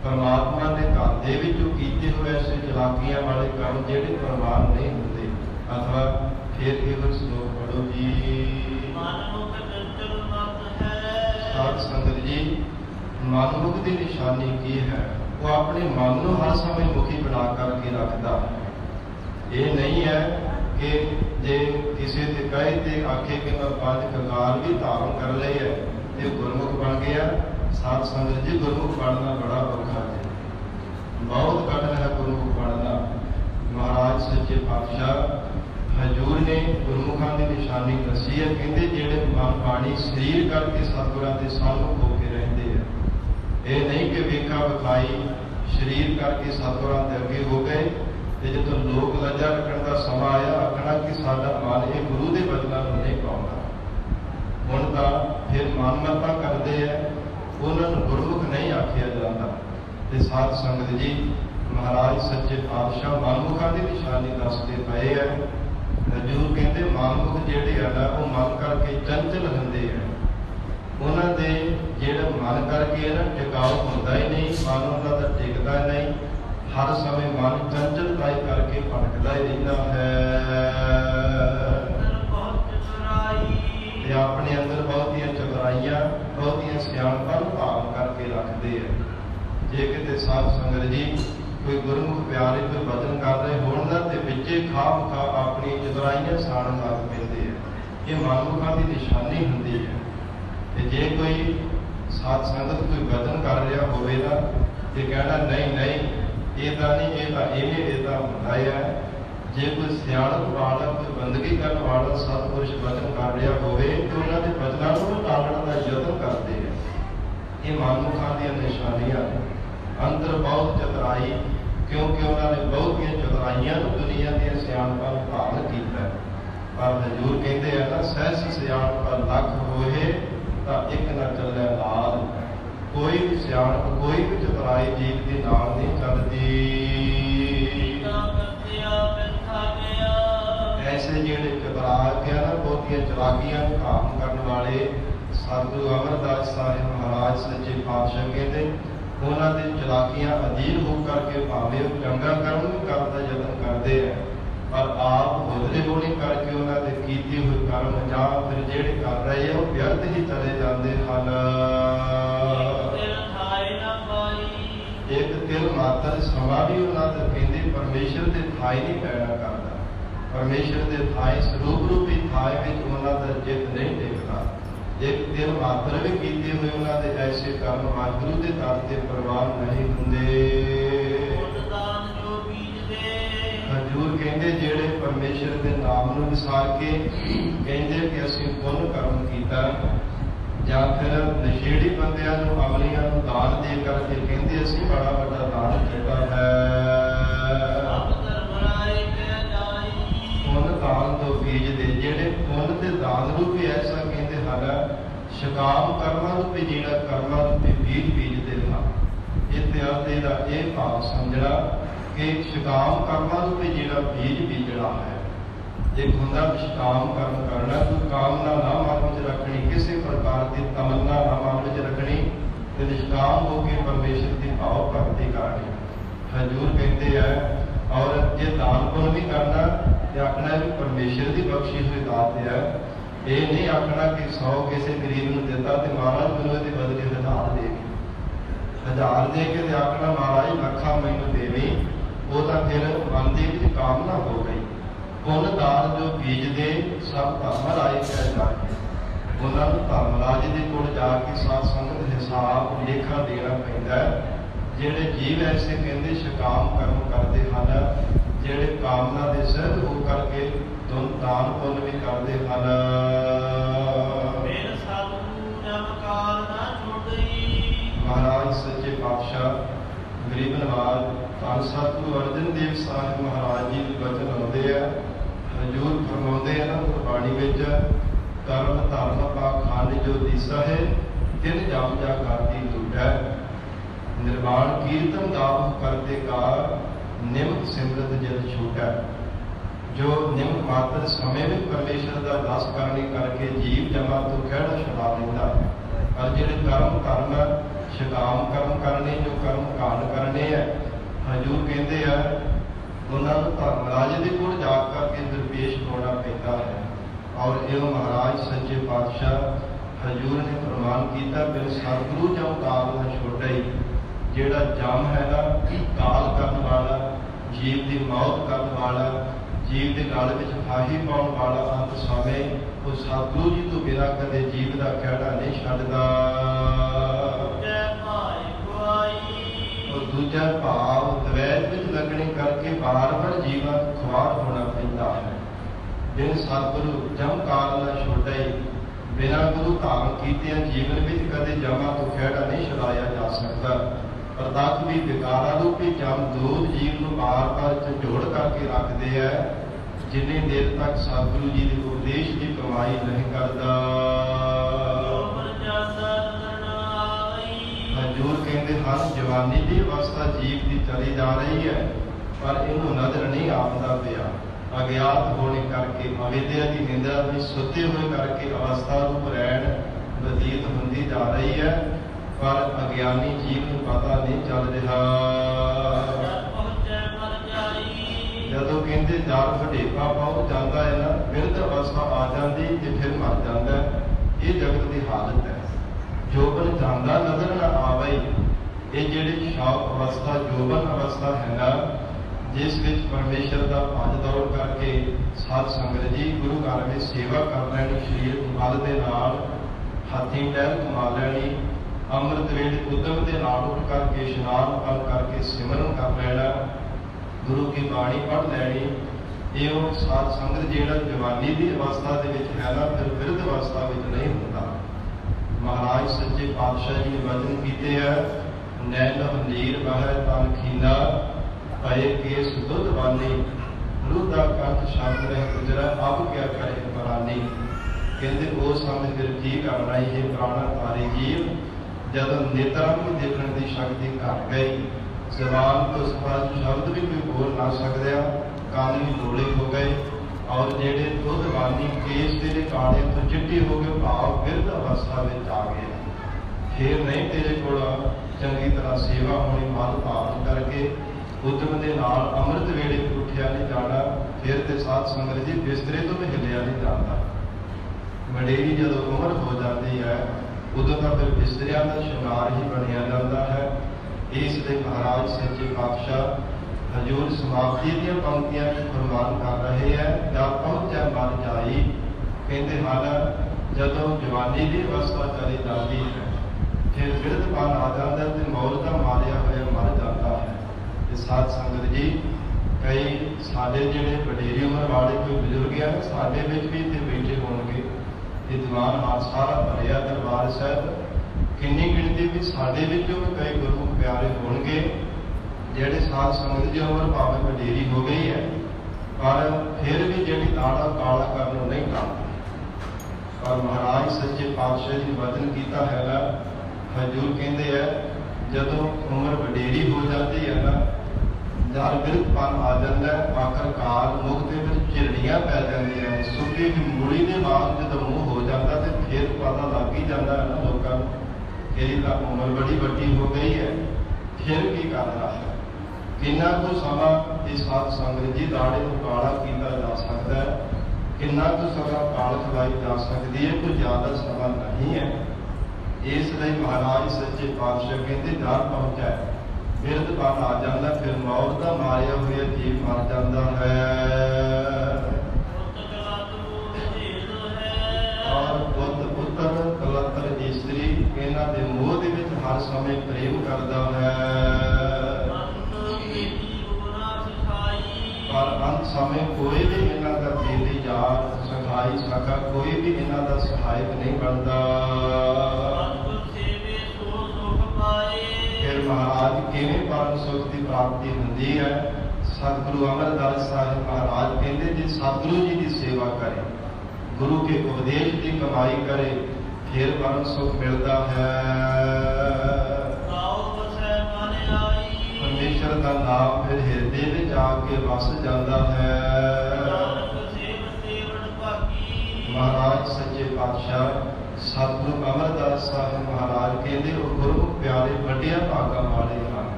ਪਰਮਾਤਮਾ ਦੇ ਘਰ ਦੇ ਵਿੱਚੋਂ ਕੀਤੇ ਹੋਏ ਐਸੇ ਚਲਾਕੀਆਂ ਵਾਲੇ ਕੰਮ ਜਿਹੜੇ ਪ੍ਰਵਾਨ ਨਹੀਂ ਹੁੰਦੇ। ਅਥਵਾ ਫਿਰ ਇਹ ਸ਼ਲੋਕ ਪੜ੍ਹੋ ਜੀ। ਸਾਧ ਸੰਗਤ ਜੀ, ਮਨਮੁਖ ਦੀ ਨਿਸ਼ਾਨੀ ਕੀ ਹੈ? ਉਹ ਆਪਣੇ ਮਨ ਨੂੰ ਹਰ ਸਮੇਂ ਮੁਖੀ ਬਣਾ ਕਰਕੇ ਰੱਖਦਾ ਹੈ। ਇਹ ਨਹੀਂ ਹੈ ਕਿ ਜੇ ਕਿਸੇ ਤੇ ਕਹੇ ਤੇ ਆਖੇ ਕਿ ਮੈਂ 5 ਕਕਾਰ ਵੀ ਧਾਰਨ ਕਰ ਲਏ ਹੈ ਤੇ ਗੁਰਮੁਖ ਬਣ ਗਿਆ। ਸਾਧ ਸੰਗਤ ਜੀ, ਗੁਰਮੁਖ ਬਣਨਾ ਬੜਾ ਔਖਾ ਹੈ, ਬਹੁਤ ਕਠਿਨ ਹੈ ਗੁਰਮੁਖ ਬਣਨਾ। ਮਹਾਰਾਜ ਸੱਚੇ ਪਾਤਸ਼ਾਹ ਹਜ਼ੂਰ ਨੇ ਗੁਰਮੁਖਾਂ ਦੀ ਨਿਸ਼ਾਨੀ ਦੱਸੀ ਹੈ। ਕਹਿੰਦੇ ਜਿਹੜੇ ਮਨ ਬਾਣੀ ਸਰੀਰ ਕਰਕੇ ਸਤਿਗੁਰਾਂ ਦੇ ਸਾਹਮਣੇ ਹੋ ਕੇ ਰਹਿੰਦੇ ਆ। ਇਹ ਨਹੀਂ ਕਿ ਵੇਖਾ ਵਿਖਾਈ ਸਰੀਰ ਕਰਕੇ ਸਤਿਗੁਰਾਂ ਦੇ ਅੱਗੇ ਹੋ ਗਏ ਤੇ ਜਦੋਂ ਲੋਕ ਲੱਜਾ ਰੱਖਣ ਦਾ ਸਮਾਂ ਆਇਆ, ਆਖਣਾ ਕਿ ਸਾਡਾ ਮਨ ਇਹ ਗੁਰੂ ਦੇ ਬਚਨਾਂ ਨੂੰ ਨਹੀਂ ਪਾਉਂਦਾ। ਹੁਣ ਤਾਂ ਫਿਰ ਮਨਮਤਾਂ ਕਰਦੇ ਆ, ਉਹਨਾਂ ਨੂੰ ਗੁਰਮੁਖ ਨਹੀਂ ਆਖਿਆ ਜਾਂਦਾ। ਤੇ ਸਾਧ ਸੰਗਤ ਜੀ, ਮਹਾਰਾਜ ਸੱਚੇ ਪਾਤਸ਼ਾਹ ਮਨਮੁਖਾਂ ਦੀ ਨਿਸ਼ਾਨੀ ਦੱਸਦੇ ਪਏ ਆ। ਹਜ਼ੂਰ ਕਹਿੰਦੇ ਮਨਮੁਖ ਜਿਹੜੇ ਆ ਨਾ, ਉਹ ਮਨ ਕਰਕੇ ਚੰਚਲ ਹੁੰਦੇ ਆ। ਉਹਨਾਂ ਦੇ ਜਿਹੜਾ ਮਨ ਕਰਕੇ ਹੈ ਨਾ, ਟਿਕਾਊ ਹੁੰਦਾ ਹੀ ਨਹੀਂ, ਮਨ ਉਹਨਾਂ ਦਾ ਟਿਕਦਾ ਨਹੀਂ। ਹਰ ਸਮੇਂ ਮਨ ਚੰਚਲਤਾ ਕਰਕੇ ਭਟਕਦਾ ਹੀ ਰਹਿੰਦਾ ਹੈ ਤੇ ਆਪਣੇ ਅੰਦਰ ਬਹੁਤੀਆਂ ਚਤੁਰਾਈਆਂ, ਬਹੁਤੀਆਂ ਸਿਆਣਪਾਂ ਨੂੰ ਧਾਰਨ ਕਰਕੇ ਰੱਖਦੇ ਆ। ਜੇ ਕਿਤੇ साध संगत जी कोई गुरमुख प्यारे कोई वचन कर रहे होण ना ते विचे खा मुखा अपनी चतुराइयां साड़न लग पैंदे है। ये मनमुखा की निशानी हुंदी है। ते जे कोई साध संगत कोई वचन कर रहा होवे ना ते कहना नहीं नहीं ये तां नहीं, ये तां इवें, ये तां हुंदा है। जे कोई सियाणप वाला कोई बंदगी करने वाला सतपुरुष वचन कर रहा होवे तो उन्हां दे वचनां नूं टालण दा यतन करदे है। ये मनमुखा दी निशानियां ने। अंदर बहुत चतुराई, क्योंकि उन्होंने बहुत चतुराइयां दुनिया दी सियाणपां नूं धारण कीता। पर हजूर कहते हैं ना सहस सियाणप लख होए तां इक न चले नाल। कोई भी सियाणप कोई भी चतुराई जीव के नाल नहीं चलती। ऐसे जिहड़े चतुरा के ना बहुतियां चलाकियां काम करने वाले सतगुरु अमरदास साहिब महाराज सच्चे पातशाह कहते उन्होंने चलाकियां अधीन हो करके भावे चंगा कर्म भी करने का यत्न करते हैं, पर आप बुधले होने करके उन्होंने कीते हुए कर्म या फिर जेड़े कर रहे हैं वो व्यर्थ ही चले जाते हैं। एक तिल मात्र समा भी उन्होंने कहते परमेश्वर के थाई नहीं पैना करता। परमेश्वर के थाई स्वरूप रूपी थाई में उन्होंने जित नहीं देखता। एक तिल मात्र भी कीते हुए उन्होंने ऐसे कर्म वाहिगुरू के दर ते प्रवान नहीं हुंदे। हजूर कहते जेड़े परमेश्वर के नाम नूं विसार के कहते कि असीं पुण्य कर्म कीता, या फिर नशेड़ी बंदियां नूं अमलियां नूं दान दे करके कहते असीं बड़ा बड़ा दान कीता है। पुण्य दान तो बीज दे जेड़े पुण्य ते दान रूपी ऐसा कहते हैं शकाम कर्मां रूपी जेड़ा कर्मां रूपी बीज बीजते हैं। इत्यादि का यह भाव समझना कि शकाम कर्मां रूपी जेड़ा बीज बीजना है। एक हुंदा शकाम कर्म करना, कोई कामना ना मन में रखनी, किसी प्रकार की तमन्ना ना मन में रखनी, तो निष्काम होकर परमेश्वर की भाव भक्ति करनी। हजूर कहते हैं और ये दान पुण्य भी करना आखना भी परमेश्वर की बख्शी हुई दात है। ये नहीं आखना कि 100 किसी गरीब ने दिता तो महाराज मैनूं इहदे बदले 1000 दे, 1000 दे के आखना महाराज लखा मैनूं देवी, वो तो फिर मन की कामना हो गई। पुण्य दान जो बीज दे सब धर्मराज कह जाके उन्होंने धर्मराज के कोल जाके साध संगत हिसाब लेखा देना पैंदा। जेड़े जीव ऐसे कहते शकाम कर्म करते हैं, जेड़े कामना के सिद्ध हो करके दान पुण्य भी करते हैं। महाराज सच्चे पातशाह गरीब नवाज धन सतगुरु अर्जन देव साहिब महाराज जी के वचन आते हैं। हजूर फरमाते हैं ना गुरबाणी में कर्म धर्म पाखंड जो दिसा है तिन जम जा करती लूटा। निर्वाण कीर्तन दाव करते का निम्न सिमरत जल छूटा। जो निम्न मात्र समय में परमेश्वर का दास करने करके जीव जमा तो खड़ा छुड़ा लेता है। और जो कर्म कर्म शकाम कर्म करने जो कर्म कांड करने हैं, हजूर कहते हैं उन्होंने धर्मराज के कोल जा करके दरपेश होना पैदा है। और यो महाराज सच्चे पातशाह हजूर ने प्रमाण किया बिन सतगुरु जम काल न छोड़ा ही। जेड़ा जम है ना काल करने वाला, जीव की मौत करने वाला, जीव के गल में फाही पाने वाला अंत समय वो सतगुरु जी तो बिना कदे जीव का खड़ा नहीं छड्डदा। और दूजा भाव द्वैत में लगने करके बार बार जीवन खुआर होना पैंदा है। बिन सतगुरु जम काल न छोड़ा ही, बिना गुरु धारण कीते जीवन में कदे जमा तो खड़ा नहीं छुड़ाया जा सकता। प्रतख भी विकारा रूपी जम दूध जीव को बार बार झंझोड़ करके रखते हैं, जिन्नी देर तक सतगुरु जी के उपदेश की कमाई नहीं करता। हजूर कहते हैं जवानी की अवस्था जीव की चली जा रही है, पर इन्हों नजर नहीं आता पिया। अज्ञात होने करके अविद्या की निंदा में सुते हुए करके अवस्था रूप रैन व्यतीत होती जा रही है, पर अज्ञानी जीव को पता नहीं चल रहा। जदों कहते जल वडेपा पहुंच जाता है ना, बिरध अवस्था आ जाती तो फिर मर जाता है। ये जगत की हालत है। जोबन जाता नजर न आवे ये जिहड़ी शौक अवस्था जोबन अवस्था है ना, जिस विच परमेश्वर का भज दौड़ करके साध संगत जी गुरु घर में सेवा कर लैनी, शरीर बल दे नाल हाथी टहल कमा लैनी, अमृत वेले उद्यम के नाल उठ करके इशनान कर करके सिमरन कर लेना, गुरु की बाणी पढ़ लैनी। ये साध संगत जिहड़ा जवानी की अवस्था दे विच है ना, फिर बिरध अवस्था विच नहीं होता। महाराज सच्चे पातशाह जी ने वचन कीते है, नैन हंजीर बह तन खींदा, पए केस दुध बानी, रुदा कंठ शब्द रह गुजरा, अब क्या करे परानी। कहते उस समय फिर जी करना ही प्राणा तारी जीव, जब नेत्ਰਾਂ भी देखने की शक्ति घट गई, जबान तो सफल शब्द भी कोई बोल ना सकदा, कान भी डोले हो गए, और जेड़े दुध बानी केस तेरे काले तो चिट्टी हो गए, भाव बिरध अवस्था में आ गए। फिर नहीं तेरे को चंगी तरह सेवा होनी, मल धारण करके उद्यम के नाल अमृत वेले उठिया नहीं जाना, फिर तो साध संगत जी बिस्तरे तो भी हिलिया नहीं जाता। वडेरी जदों उम्र हो जाती है, उदों तो फिर बिस्तरिया का श्रृंगार ही बनिया जाता है। इसलिए महाराज सच्चे पातशाह हजूर समाप्ति दी पंक्तियां फरमान कर रहे हैं, जब पहुंचा मन जाई। कहते हैं जदों जवानी की अवस्था चली जाती है, फिर बिरधपन आ जाता है, तो मौत का मारिया होया मर जाता है। साध संगत जी कई साडे जिहड़े वडेरी उम्र वाले कोई बुजुर्ग है, साडे विच भी इत्थे बैठे होणगे, विद्वान हाथ सारा भरिया दरबार साहब, किन्नी गिणती भी साडे विचों भी कई गुरु प्यारे होणगे, जिहड़े साध संगत जी उम्र भावें वडेरी हो गई है, पर फिर भी जिहड़ी दाड़ा काला करनों नहीं करते। पर महाराज सच्चे पातशाह जी वचन कीता है, हजूर कहते हैं जदों उम्र वडेरी हो जाती है ना, जल बिरधपन आ जाता है, आखिरकार मुख के विच झिरड़ियां पै जांदियां, सुक्की मूली के बाद जदों मुँह हो जाता तो फिर पता लग ही जाता है ना लोगों को कि इहदी उम्र बड़ी वड्डी हो गई है, फिर की करना है। किन्ना को समा इस साध संगत जी दाड़े को काला किया जा सकता है, किन्ना को समा काल खिलाई जा सकती है, कोई ज़्यादा समा नहीं है। इसलिए महाराज सच्चे पातशाह कहते डर पहुंचा है, बिरधपन आ जाता, फिर मौत का मारिया हुआ जीव मर जाता है। और पुत्र पुत्र कलत्र स्त्री इन्हां दे मोह दे विच हर समय प्रेम करता है, पर अंत समय कोई भी इन्हां दा बेली यार सखाई सका, कोई भी इन्हां दा सहायक नहीं बनता। फिर महाराज किवें परम सुख की प्राप्ति होंदी है। सतगुरु अमरदास साहिब महाराज कहते जी सतगुरु जी की सेवा करे, गुरु के उपदेश की कमाई करे, फिर परम सुख मिलता है। परमेश्वर का नाम फिर हृदय में जाके वस जाता है। महाराज सच्चे पातशाह सतगुरु अमरदास साहिब महाराज कहते वो गुरु प्यारे वड्डिया भागा वाले हैं,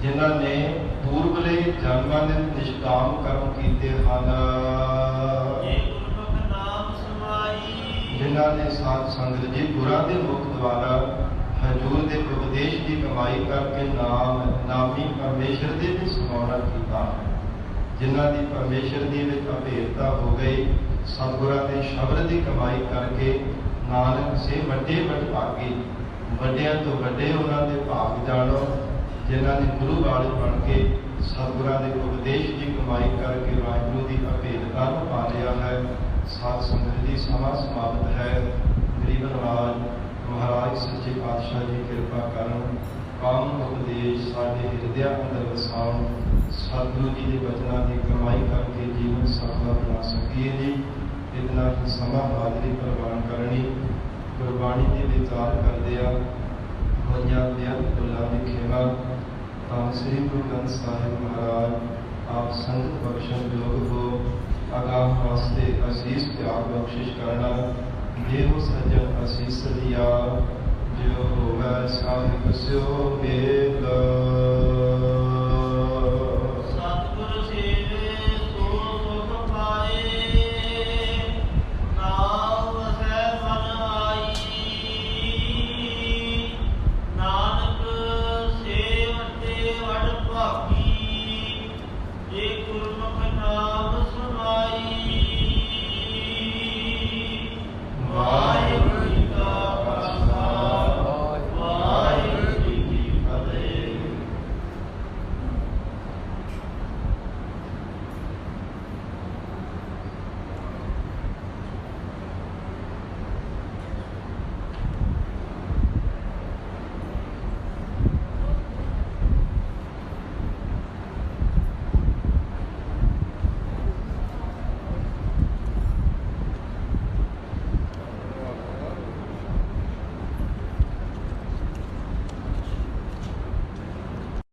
जिन्हों ने पूर्वले जन्मां दे निष्काम कर्म कीते हैं, जिन्हों ने साध संगत जी गुरां दे मुख द्वारा हजूर के उपदेश की कमाई करके नामी परमेश्वर के भी समाना किया, जिन्हों की परमेश्वर की अभेदता हो गई, सतगुरां के शब्द की कमाई करके नानक से वड्डे भागे, वड्डियां तो वड्डे उन्होंने भाग जानो, जिन्हों ने गुरु वाले बन के सतगुरां के उपदेश की कमाई करके वाहिगुरू की अभेदता को पा लिया है। साध संगत जी समा समाप्त है। गरीब नवाज महाराज सच्चे पातशाह जी कृपा करन, काम उपदेश साढ़े हृदय अंदर वसाउन, सतगुरु जी के वचनों की कमाई करके जीवन सफल बना सकिए जी। इतना ही समा हाजरी प्रवान करनी, गुरबाणी के विचार करदिया होइया बेअंत भुलां दी खेवा, तां श्री गुरु ग्रंथ साहिब महाराज आप संगत बख्शण योग हो, आगाह वास्ते आशीष त्याग बख्शिश करना, देव सज्जन आशीष दिया, जो होवै साहिब स्यो मेल।